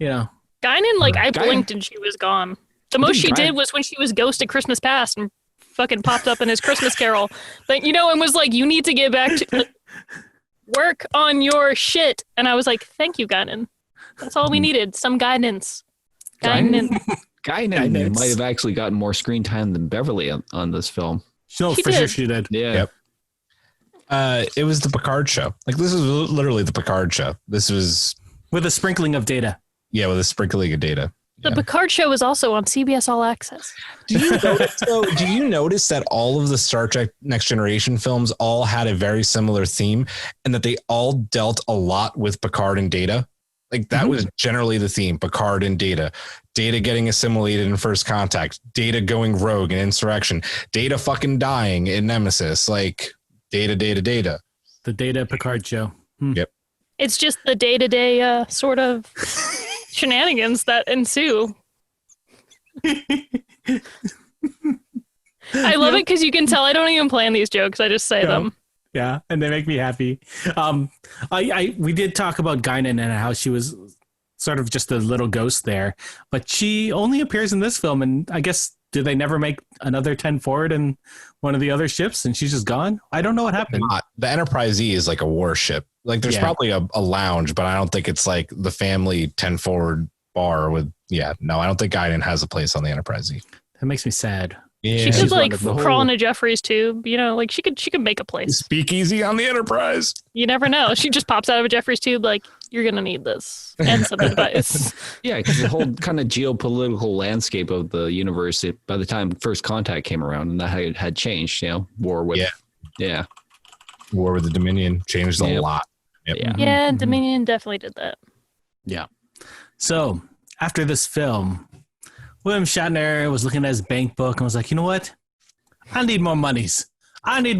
Guinan, I blinked and she was gone. The most she did was when she was Ghost at Christmas Past and fucking popped up in his Christmas Carol, and was like, "You need to get back to work on your shit." And I was like, "Thank you, Guinan. That's all we needed. Some guidance." Guinan might have actually gotten more screen time than Beverly on this film. No, for sure she did. Yeah. Yep. It was the Picard show. This is literally the Picard show. This was with a sprinkling of Data. Yeah, with a sprinkling of Data. The Picard show was also on CBS All Access. Do you notice that all of the Star Trek Next Generation films all had a very similar theme, and that they all dealt a lot with Picard and Data? That was generally the theme: Picard and Data. Data getting assimilated in First Contact. Data going rogue in Insurrection. Data fucking dying in Nemesis. Data. The Data Picard show. Yep. It's just the day-to-day sort of shenanigans that ensue. I love it because you can tell I don't even plan these jokes. I just say them. Yeah, and they make me happy. We did talk about Guinan and how she was sort of just a little ghost there, but she only appears in this film, and I guess, did they never make another 10 forward in one of the other ships, and she's just gone? I don't know what happened. The Enterprise E is like a warship. There's probably a lounge, but I don't think it's like the family 10 forward bar with, no, I don't think Guinan has a place on the Enterprise E. That makes me sad. Yeah. She could crawl into Jeffrey's tube, she could make a place. Speakeasy on the Enterprise. You never know. She just pops out of a Jeffrey's tube you're going to need this and some advice. Yeah, because the whole kind of geopolitical landscape of the universe, by the time First Contact came around, and that had changed, war with... Yeah. War with the Dominion changed a lot. Yep. Yeah, Dominion definitely did that. Yeah. So, after this film, William Shatner was looking at his bank book and was like, you know what? I need more monies. And you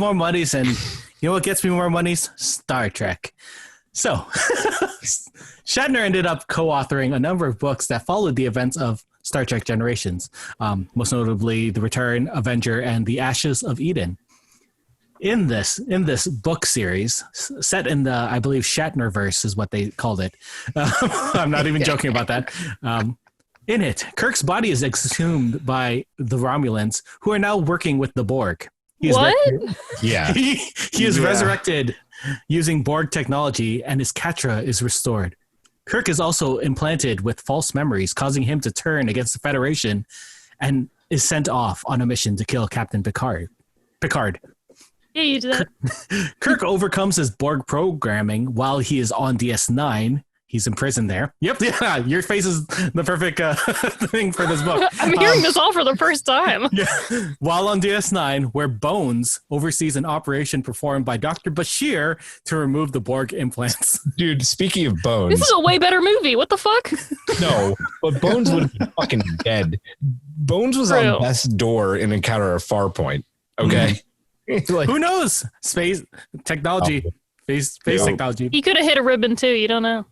know what gets me more monies? Star Trek. So, Shatner ended up co-authoring a number of books that followed the events of Star Trek Generations, most notably The Return, Avenger, and The Ashes of Eden. In this book series, set in the, I believe, Shatnerverse is what they called it. I'm not even joking about that. In it, Kirk's body is exhumed by the Romulans, who are now working with the Borg. He is resurrected using Borg technology, and his Katra is restored. Kirk is also implanted with false memories, causing him to turn against the Federation, and is sent off on a mission to kill Captain Picard. Yeah, you did that. Kirk overcomes his Borg programming while he is on DS9. He's in prison there. Yep, yeah, your face is the perfect thing for this book. I'm hearing this all for the first time. Yeah. While on DS9, where Bones oversees an operation performed by Dr. Bashir to remove the Borg implants. Dude, speaking of Bones... This is a way better movie. What the fuck? No, but Bones would have been fucking dead. Bones was on Death's door in Encounter at Farpoint. Okay? Who knows? Space technology. Space technology. He could have hit a ribbon too. You don't know.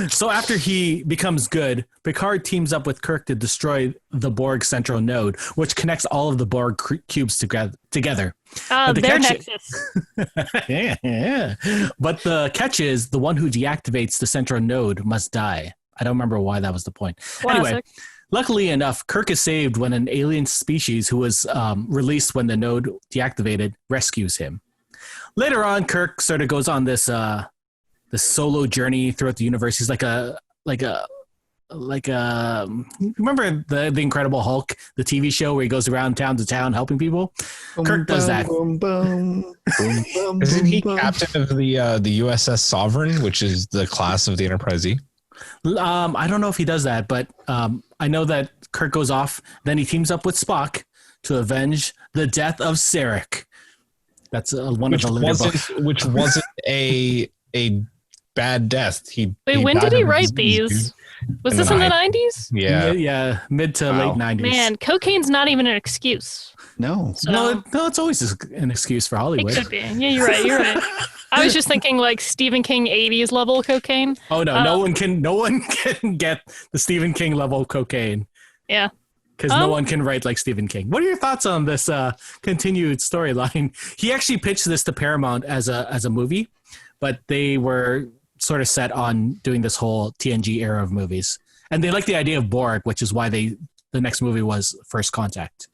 So after he becomes good, Picard teams up with Kirk to destroy the Borg central node, which connects all of the Borg cubes together. Their nexus. Yeah. But the catch is the one who deactivates the central node must die. I don't remember why that was the point. Classic. Anyway, Luckily enough, Kirk is saved when an alien species who was released when the node deactivated rescues him. Later on, Kirk sort of goes on this solo journey throughout the universe. He's like a remember the Incredible Hulk, the TV show where he goes around town to town helping people? Kirk does that. Isn't he captain of the USS Sovereign, which is the class of the Enterprise E? I don't know if he does that, but I know that Kirk goes off. Then he teams up with Spock to avenge the death of Sarek. That's one of the later books. Which wasn't a bad death. Wait, when did he write these? Was this in the 90s? Yeah, mid to late 90s. Man, cocaine's not even an excuse. No. So, No, it's always an excuse for Hollywood. It could be. Yeah, you're right. I was just thinking like Stephen King 80s level cocaine. Oh no, no one can get the Stephen King level cocaine. Yeah. Because no one can write like Stephen King. What are your thoughts on this continued storyline? He actually pitched this to Paramount as a movie, but they were sort of set on doing this whole TNG era of movies. And they like the idea of Borg, which is why the next movie was First Contact.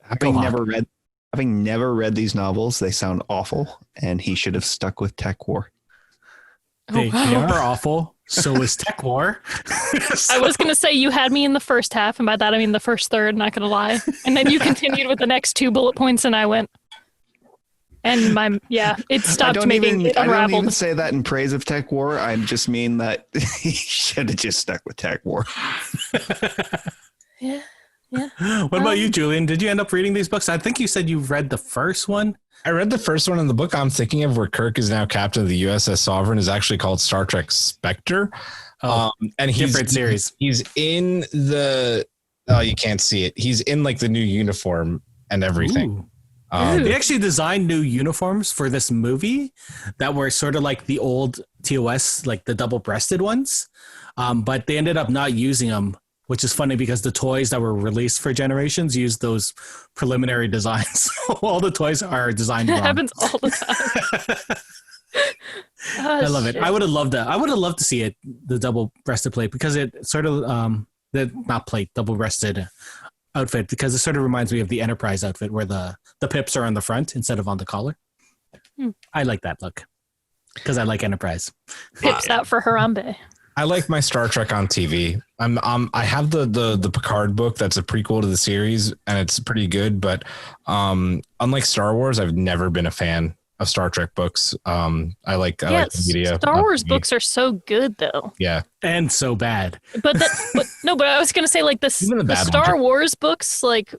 Having never read these novels, they sound awful, and he should have stuck with Tech War. They are awful. So is Tech War. I was going to say you had me in the first half, and by that I mean the first third, not going to lie. And then you continued with the next 2 bullet points, and I went. And it stopped maybe it unraveled. I don't even say that in praise of Tech War. I just mean that he should have just stuck with Tech War. Yeah. What about you, Julian? Did you end up reading these books? I think you said you read the first one. I read the first one in the book I'm thinking of, where Kirk is now captain of the USS Sovereign, is actually called Star Trek Spectre. And he's different series. He's in the you can't see it. He's in like the new uniform and everything. They actually designed new uniforms for this movie that were sort of like the old TOS, like the double-breasted ones. But they ended up not using them, which is funny because the toys that were released for Generations used those preliminary designs. All the toys are designed wrong. It happens all the time. I love it. I would have loved that. I would have loved to see it, the double-breasted plate, because it sort of, double-breasted outfit, because it sort of reminds me of the Enterprise outfit where the pips are on the front instead of on the collar. I like that look because I like Enterprise. Pips out for Harambe. I like my Star Trek on TV. I have the Picard book that's a prequel to the series, and it's pretty good. But unlike Star Wars, I've never been a fan of Star Trek books. I like the media. Star Wars books are so good, though. Yeah, and so bad. But I was gonna say like the Star Wars books. Like,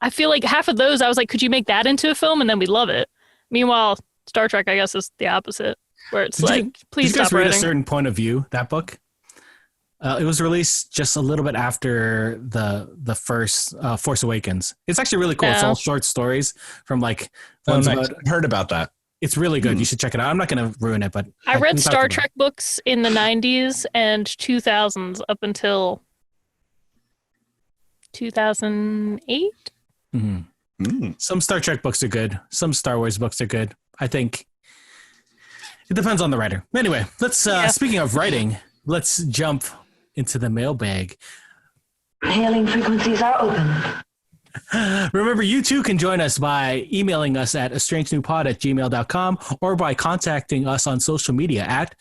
I feel like half of those, I was like, could you make that into a film? And then we love it. Meanwhile, Star Trek, I guess, is the opposite. Where it's please stop read writing. A Certain Point of View, that book. It was released just a little bit after the first Force Awakens. It's actually really cool. Yeah. It's all short stories from like. Nice. I've heard about that. It's really good. You should check it out. I'm not going to ruin it, but I read Star Trek books in the 90s and 2000s up until 2008. Mm-hmm. Some Star Trek books are good. Some Star Wars books are good. I think it depends on the writer. Anyway, let's. Speaking of writing, let's jump into the mailbag. Hailing frequencies are open. Remember, you too can join us by emailing us at astrangenewpod@gmail.com or by contacting us on social media at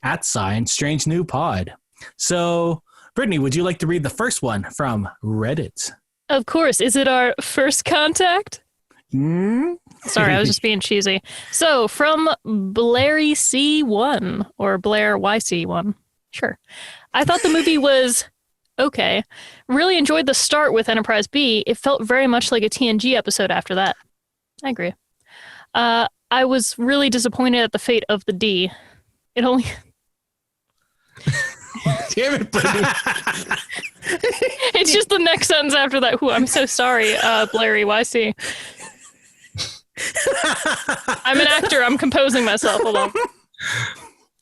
@strangenewpod. So, Brittany, would you like to read the first one from Reddit? Of course. Is it our first contact? Sorry, I was just being cheesy. So, from Blairy C1 or Blair YC1. Sure. I thought the movie was okay. Really enjoyed the start with Enterprise B. It felt very much like a TNG episode after that. I agree. I was really disappointed at the fate of the D. It only... Damn it, Brittany. It's just the next sentence after that. I'm so sorry, Blairy YC. I'm an actor. I'm composing myself. Hold on.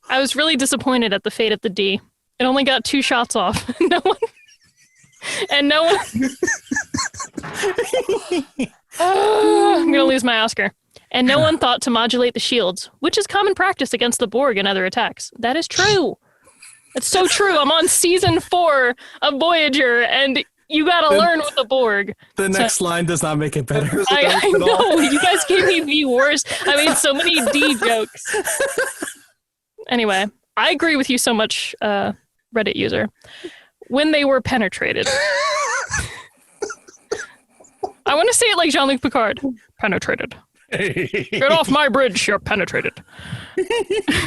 I was really disappointed at the fate of the D. It only got 2 shots off. No one. I'm gonna lose my Oscar. And no one thought to modulate the shields, which is common practice against the Borg and other attacks. That is true. It's so true. I'm on season 4 of Voyager, and you gotta learn with the Borg. The next line does not make it better. I know. You guys gave me the worst. I made so many D jokes. Anyway, I agree with you so much, Reddit user. When they were penetrated. I want to say it like Jean-Luc Picard. Penetrated. Get off my bridge, you're penetrated.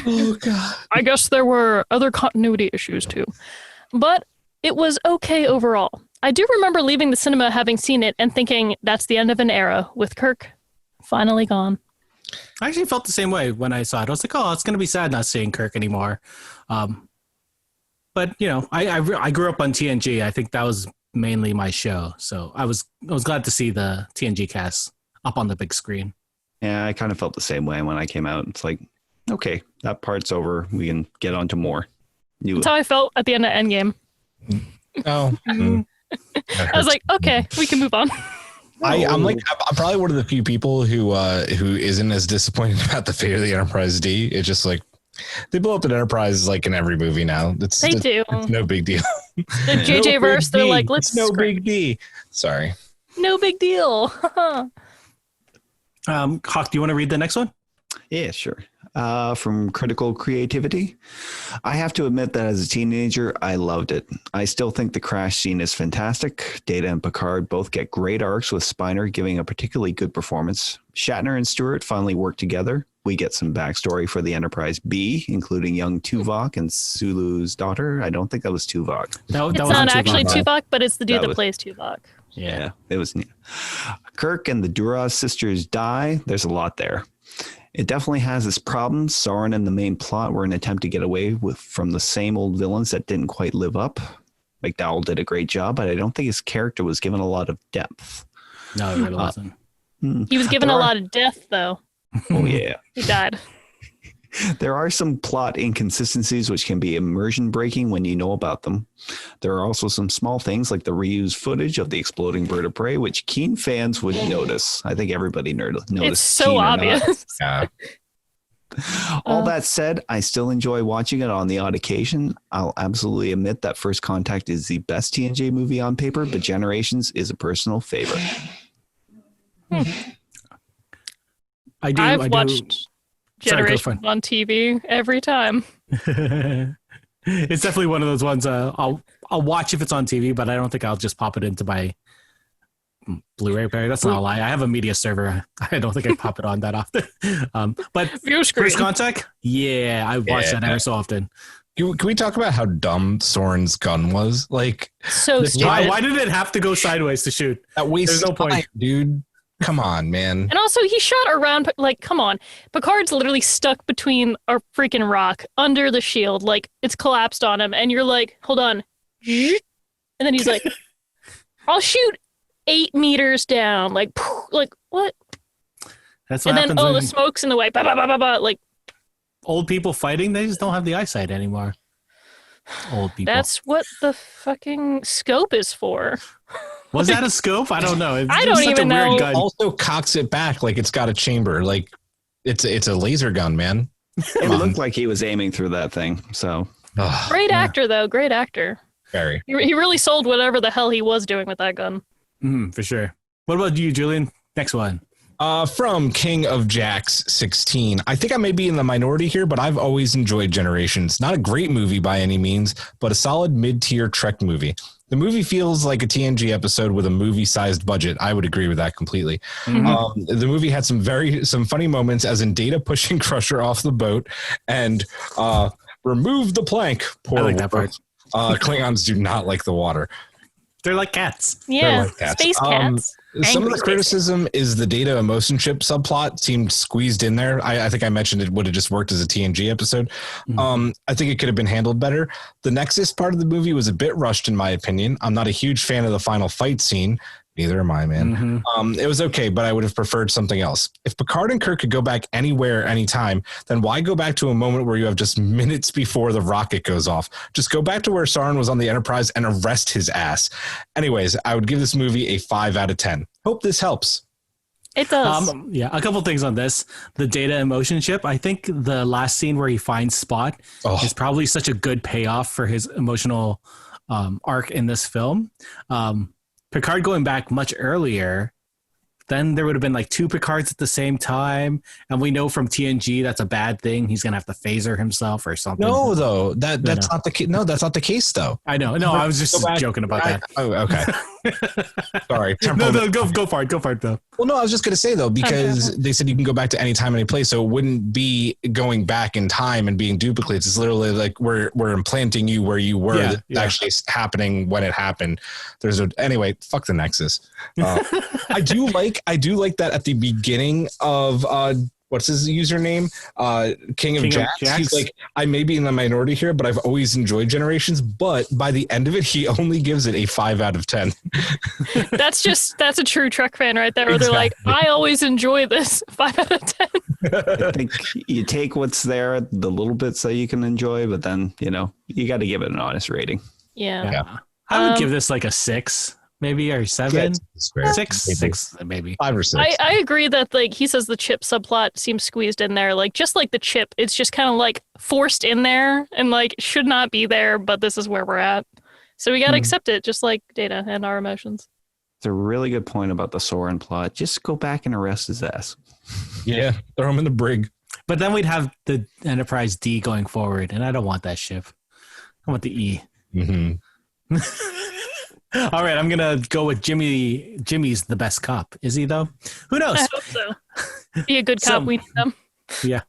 Oh, God. I guess there were other continuity issues too. But it was okay overall. I do remember leaving the cinema having seen it and thinking that's the end of an era with Kirk finally gone. I actually felt the same way when I saw it. I was like, oh, it's going to be sad not seeing Kirk anymore. But, you know, I grew up on TNG. I think that was mainly my show. So I was glad to see the TNG cast up on the big screen. Yeah, I kind of felt the same way when I came out. It's like, okay, that part's over. We can get on to more. That's how I felt at the end of Endgame. Oh. I was like, okay, we can move on. I'm probably one of the few people who isn't as disappointed about the fate of the Enterprise D. It's just like they blow up an Enterprise like in every movie now. They do. It's no big deal. The JJ verse, they're like, let's no big D. Sorry. No big deal. Hawk, do you want to read the next one? Yeah, sure. From Critical Creativity. I have to admit that as a teenager, I loved it. I still think the crash scene is fantastic. Data and Picard both get great arcs, with Spiner giving a particularly good performance. Shatner and Stewart finally work together. We get some backstory for the Enterprise B, including young Tuvok and Sulu's daughter. I don't think that was Tuvok. It's not actually Tuvok, but it's the dude that plays Tuvok. Yeah, it was. Kirk and the Duras sisters die. There's a lot there. It definitely has its problems. Soran and the main plot were an attempt to get away from the same old villains that didn't quite live up. McDowell did a great job, but I don't think his character was given a lot of depth. No, it really wasn't. He was given a lot of death, though. Oh, yeah. He died. There are some plot inconsistencies which can be immersion breaking when you know about them. There are also some small things like the reused footage of the exploding bird of prey, which keen fans would notice. I think everybody noticed. It's so obvious. Yeah. All that said, I still enjoy watching it on the odd occasion. I'll absolutely admit that First Contact is the best TNG movie on paper, but Generations is a personal favorite. I've watched Generations on TV every time. It's definitely one of those ones I'll watch if it's on TV, but I don't think I'll just pop it into my Blu-ray player. That's not a lie. I have a media server. I don't think I pop it on that often. But First Contact, yeah, I watch that every so often. Can we talk about how dumb Soran's gun was? Like, so stupid. Why did it have to go sideways to shoot? That wastes There's no point, time, dude. Come on, man. And also, he shot around, like, come on. Picard's literally stuck between a freaking rock under the shield. Like, it's collapsed on him. And you're like, hold on. And then he's like, I'll shoot 8 meters down. Like, what? That's what and happens. then, the smoke's in the way. Bah, bah, bah, bah, bah, like, old people fighting, they just don't have the eyesight anymore. Old people. That's what the fucking scope is for. Was that a scope? I don't know. I don't even know. It also cocks it back like it's got a chamber. Like it's a laser gun, man. It looked like he was aiming through that thing. So great actor, though. Great actor. Very. He really sold whatever the hell he was doing with that gun. For sure. What about you, Julian? Next one. From King of Jacks 16. I think I may be in the minority here, but I've always enjoyed Generations. Not a great movie by any means, but a solid mid-tier Trek movie. The movie feels like a TNG episode with a movie-sized budget. I would agree with that completely. The movie had some funny moments, as in Data pushing Crusher off the boat and remove the plank. Poor I like that part. Klingons do not like the water. They're like cats. Yeah, like cats. Space cats. Some of the Space criticism is the Data emotion chip subplot seemed squeezed in there. I think I mentioned it would have just worked as a TNG episode. I think it could have been handled better. The Nexus part of the movie was a bit rushed, in my opinion. I'm not a huge fan of the final fight scene. Neither am I, man. It was okay, but I would have preferred something else. If Picard and Kirk could go back anywhere, anytime, then why go back to a moment where you have just minutes before the rocket goes off? Just go back to where Soran was on the Enterprise and arrest his ass. Anyways, I would give this movie a 5 out of 10. Hope this helps. It does. Yeah, a couple things on this. The Data emotion ship. I think the last scene where he finds Spot is probably such a good payoff for his emotional arc in this film. Picard going back much earlier, then there would have been like 2 Picards at the same time, and we know from TNG that's a bad thing. He's gonna have to phaser himself or something. No, though that's not the case. No, that's not the case, though. I know. No, I was just joking about that. Oh, okay. Sorry. No, go for it. Go for it, though. Well, no, I was just gonna say though, because they said you can go back to any time, any place, so it wouldn't be going back in time and being duplicates. It's literally like we're implanting you where you were actually happening when it happened. Anyway, fuck the Nexus. I do like that at the beginning of what's his username? King of Jax. He's like, I may be in the minority here, but I've always enjoyed Generations. But by the end of it, he only gives it a 5 out of 10. That's a true Trek fan right there. Where they're like, I always enjoy this 5 out of 10. I think you take what's there, the little bits that you can enjoy, but then, you got to give it an honest rating. Yeah. I would give this like a 6. Maybe, or 7, 6, maybe 5 or 6. I agree that like he says the chip subplot seems squeezed in there, like just like the chip, it's just kind of like forced in there and like should not be there, but this is where we're at, so we got to accept it, just like Data and our emotions. It's a really good point about the Soran plot. Just go back and arrest his ass. Yeah, throw him in the brig. But then we'd have the Enterprise D going forward, and I don't want that ship. I want the E. Mm-hmm. All right, I'm gonna go with Jimmy. Jimmy's the best cop. Is he though? Who knows? I hope so. Be a good cop. We need them. Yeah,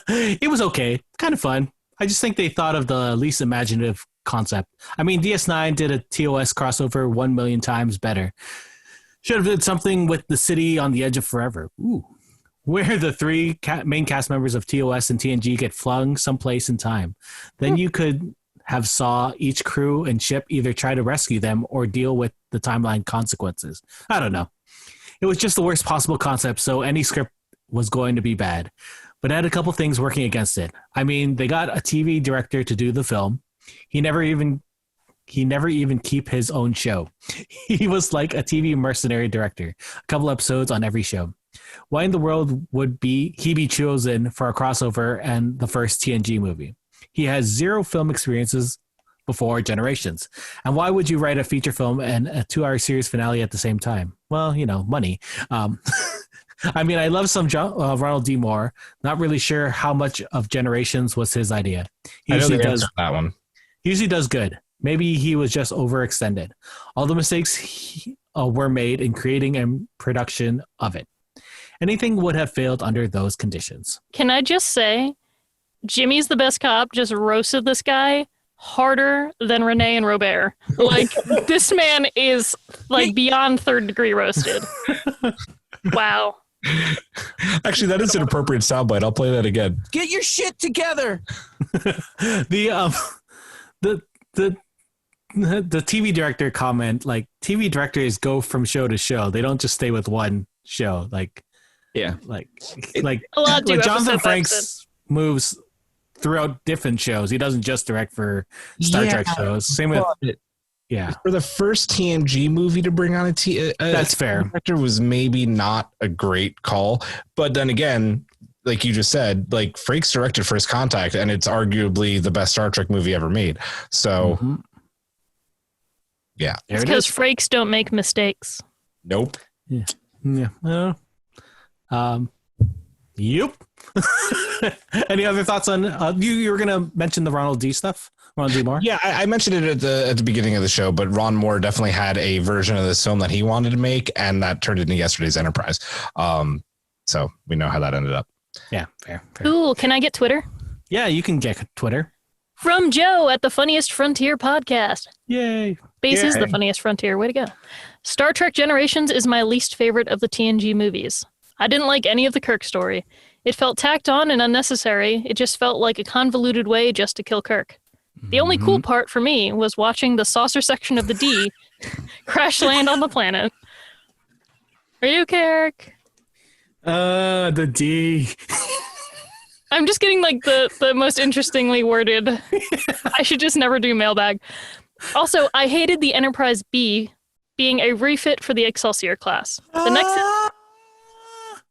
it was okay, kind of fun. I just think they thought of the least imaginative concept. I mean, DS9 did a TOS crossover 1 million times better. Should have did something with the city on the edge of forever. Ooh, where the 3 main cast members of TOS and TNG get flung someplace in time. Then you could have saw each crew and ship either try to rescue them or deal with the timeline consequences. I don't know. It was just the worst possible concept, so any script was going to be bad. But it had a couple things working against it. I mean, they got a TV director to do the film. He never even keep his own show. He was like a TV mercenary director, a couple episodes on every show. Why in the world would he be chosen for a crossover and the first TNG movie? He has 0 film experiences before Generations. And why would you write a feature film and a 2-hour series finale at the same time? Well, money. I mean, I love some Ronald D. Moore. Not really sure how much of Generations was his idea. He usually does that one. He usually does good. Maybe he was just overextended. All the mistakes were made in creating and production of it. Anything would have failed under those conditions. Can I just say, Jimmy's the best cop just roasted this guy harder than Renee and Robert. Like, this man is like beyond 3rd degree roasted. Wow. Actually, that is an appropriate soundbite. I'll play that again. Get your shit together. The TV director comment, like, TV directors go from show to show. They don't just stay with one show. Like Jonathan Frakes moves throughout different shows. He doesn't just direct for Star Trek shows. Same with for the first TNG movie to bring on a that's fair. Director was maybe not a great call, but then again, like you just said, like Frakes directed First Contact, and it's arguably the best Star Trek movie ever made. So, yeah, it's because Frakes don't make mistakes. Nope. Yeah. Yep. Any other thoughts on you were gonna mention the Ronald D stuff? Ronald D. Moore? Yeah, I mentioned it at the beginning of the show, but Ron Moore definitely had a version of this film that he wanted to make, and that turned into yesterday's Enterprise. So we know how that ended up. Yeah, fair. Cool. Can I get Twitter? Yeah, you can get Twitter. From Joe at the Funniest Frontier podcast. Yay. Base is the Funniest Frontier. Way to go. Star Trek Generations is my least favorite of the TNG movies. I didn't like any of the Kirk story. It felt tacked on and unnecessary. It just felt like a convoluted way just to kill Kirk. The only cool part for me was watching the saucer section of the D crash land on the planet. Are you Kirk? The D. I'm just getting like the most interestingly worded. I should just never do mailbag. Also, I hated the Enterprise B being a refit for the Excelsior class. The next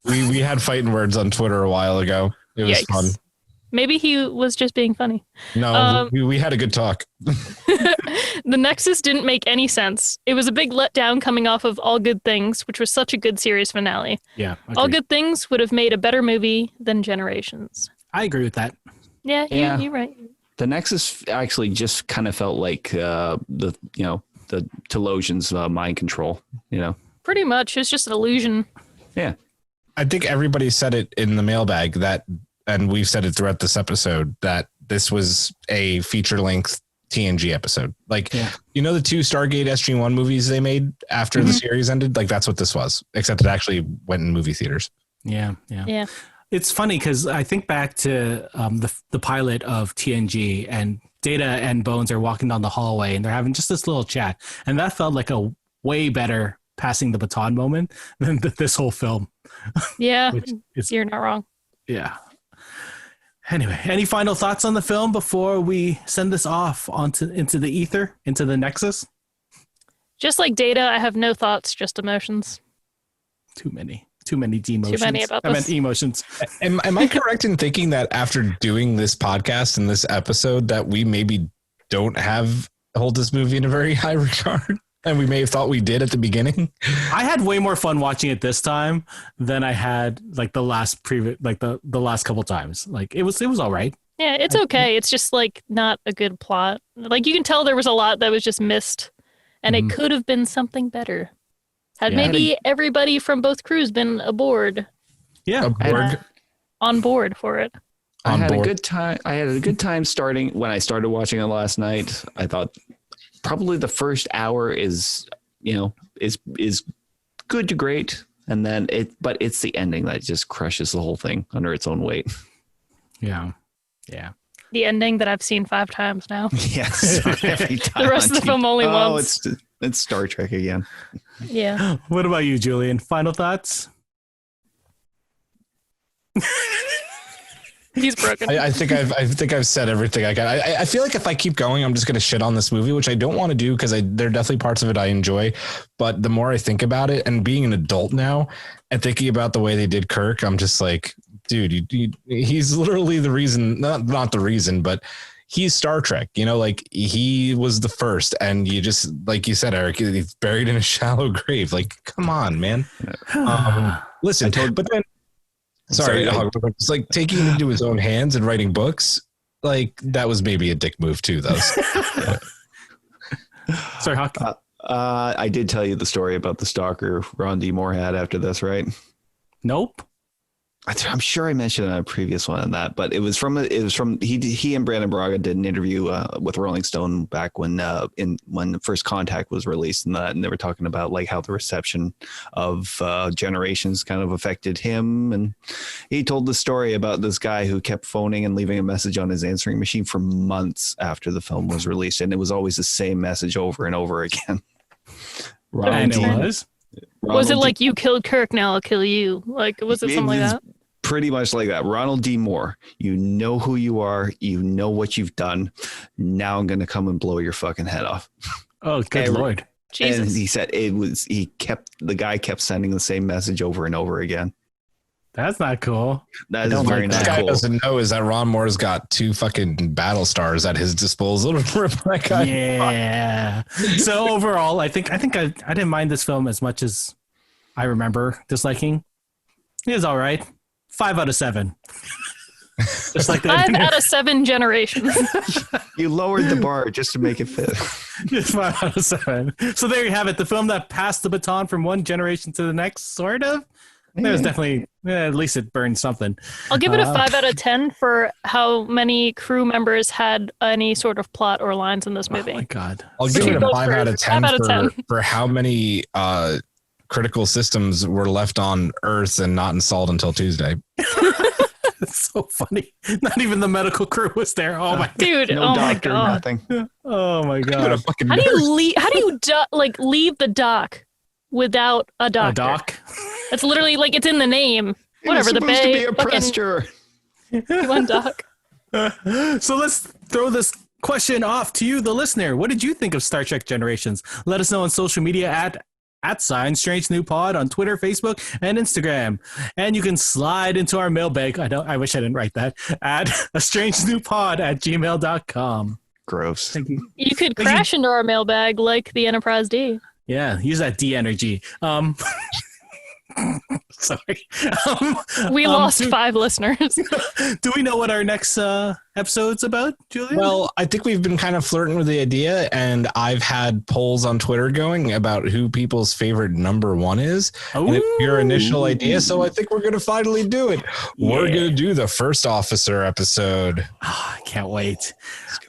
We had fighting words on Twitter a while ago. It was fun. Maybe he was just being funny. No, we had a good talk. The Nexus didn't make any sense. It was a big letdown coming off of All Good Things, which was such a good series finale. Yeah. Agreed. All Good Things would have made a better movie than Generations. I agree with that. Yeah, you're right. The Nexus actually just kind of felt like the Telosian's mind control, Pretty much. It's just an illusion. Yeah. I think everybody said it in the mailbag and we've said it throughout this episode, that this was a feature-length TNG episode. Like, the 2 Stargate SG-1 movies they made after the series ended, like that's what this was, except it actually went in movie theaters. Yeah. Yeah. It's funny because I think back to the pilot of TNG, and Data and Bones are walking down the hallway and they're having just this little chat. And that felt like a way better passing the baton moment than this whole film. Yeah, you're not wrong. Yeah. Anyway, any final thoughts on the film before we send this off into the ether, into the Nexus? Just like Data, I have no thoughts, just emotions. Too many demotions. Too many about I this. meant emotions. Am I correct in thinking that after doing this podcast and this episode that we maybe don't hold this movie in a very high regard? And we may have thought we did at the beginning. I had way more fun watching it this time than I had like the last the last couple times. Like it was all right. Yeah, it's okay. It's just like not a good plot. Like you can tell there was a lot that was just missed, and it could have been something better. Had maybe everybody from both crews been aboard. Yeah, on board for it. I had a good time. I had a good time when I started watching it last night. I thought probably the first hour is good to great, and then but it's the ending that just crushes the whole thing under its own weight. Yeah. The ending that I've seen 5 times now. Yes, every time. The rest of the film only once. It's Star Trek again. Yeah. What about you, Julian? Final thoughts? He's broken. I think I've said everything I got. I feel like if I keep going, I'm just going to shit on this movie, which I don't want to do because there are definitely parts of it I enjoy. But the more I think about it, and being an adult now and thinking about the way they did Kirk, I'm just like, dude, he's literally the reason, not the reason, but he's Star Trek, like he was the first, and you just, like you said, Eric, he's buried in a shallow grave. Like, come on, man. Listen, but then, sorry, it's like taking it into his own hands and writing books. Like that was maybe a dick move too, though. Sorry, Hawk. I did tell you the story about the stalker Ron D. Moore had after this, right? Nope. I'm sure I mentioned it on a previous one on that, but it was from he and Brandon Braga did an interview with Rolling Stone back when First Contact was released, and they were talking about like how the reception of Generations kind of affected him, and he told the story about this guy who kept phoning and leaving a message on his answering machine for months after the film was released, and it was always the same message over and over again. And it was. Was it like, you killed Kirk, now I'll kill you? Like, was it something like that? Pretty much like that. Ronald D. Moore, you know who you are. You know what you've done. Now I'm going to come and blow your fucking head off. Oh, good Lord. Jesus. And he said the guy kept sending the same message over and over again. That's not cool. That is very not cool. What guy doesn't know is that Ron Moore's got 2 fucking battle stars at his disposal to rip that guy. Yeah. So overall, I think I didn't mind this film as much as I remember disliking. It was all right. 5 out of 7. Just like that. 5 out of 7 Generations. You lowered the bar just to make it fit. Just 5 out of 7. So there you have it. The film that passed the baton from one generation to the next, sort of. There was definitely, at least it burned something. I'll give it a 5 out of 10 for how many crew members had any sort of plot or lines in this movie. Oh my God. I'll give it a 5 out of 10 for how many critical systems were left on Earth and not installed until Tuesday. It's so funny. Not even the medical crew was there. Oh my dude! No oh doctor, my God! nothing. Oh my God! How do you leave? How do you leave the dock without a doctor? A dock? It's literally like it's in the name. Whatever, the supposed bay. to be a pressure. One dock. So let's throw this question off to you, the listener. What did you think of Star Trek Generations? Let us know on social media at at Strange New Pod on Twitter, Facebook, and Instagram. And you can slide into our mailbag. I wish I didn't write that. At astrangenewpod@gmail.com. Gross. Thank you. You could crash into our mailbag like the Enterprise D. Yeah, use that D energy. Sorry. We lost 5 listeners. Do we know what our next episode's about, Julian? Well, I think we've been kind of flirting with the idea, and I've had polls on Twitter going about who people's favorite number 1 is. And it's your initial idea, so I think we're going to finally do it. Yeah. We're going to do the First Officer episode. Oh, I can't wait.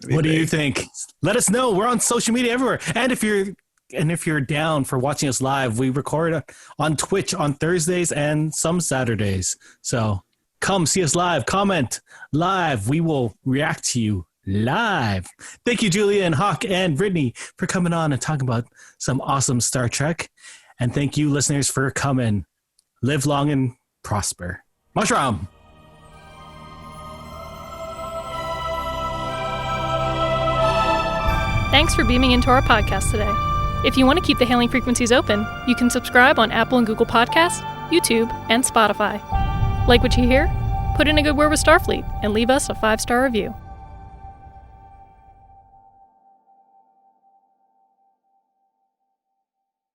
What do you think? Let us know. We're on social media everywhere. And if you're down for watching us live, we record on Twitch on Thursdays and some Saturdays. So come see us live, comment live. We will react to you live. Thank you, Julian, Hawk, and Brittany for coming on and talking about some awesome Star Trek. And thank you, listeners, for coming. Live long and prosper. Mushroom. Thanks for beaming into our podcast today. If you want to keep the hailing frequencies open, you can subscribe on Apple and Google Podcasts, YouTube, and Spotify. Like what you hear? Put in a good word with Starfleet and leave us a 5-star review.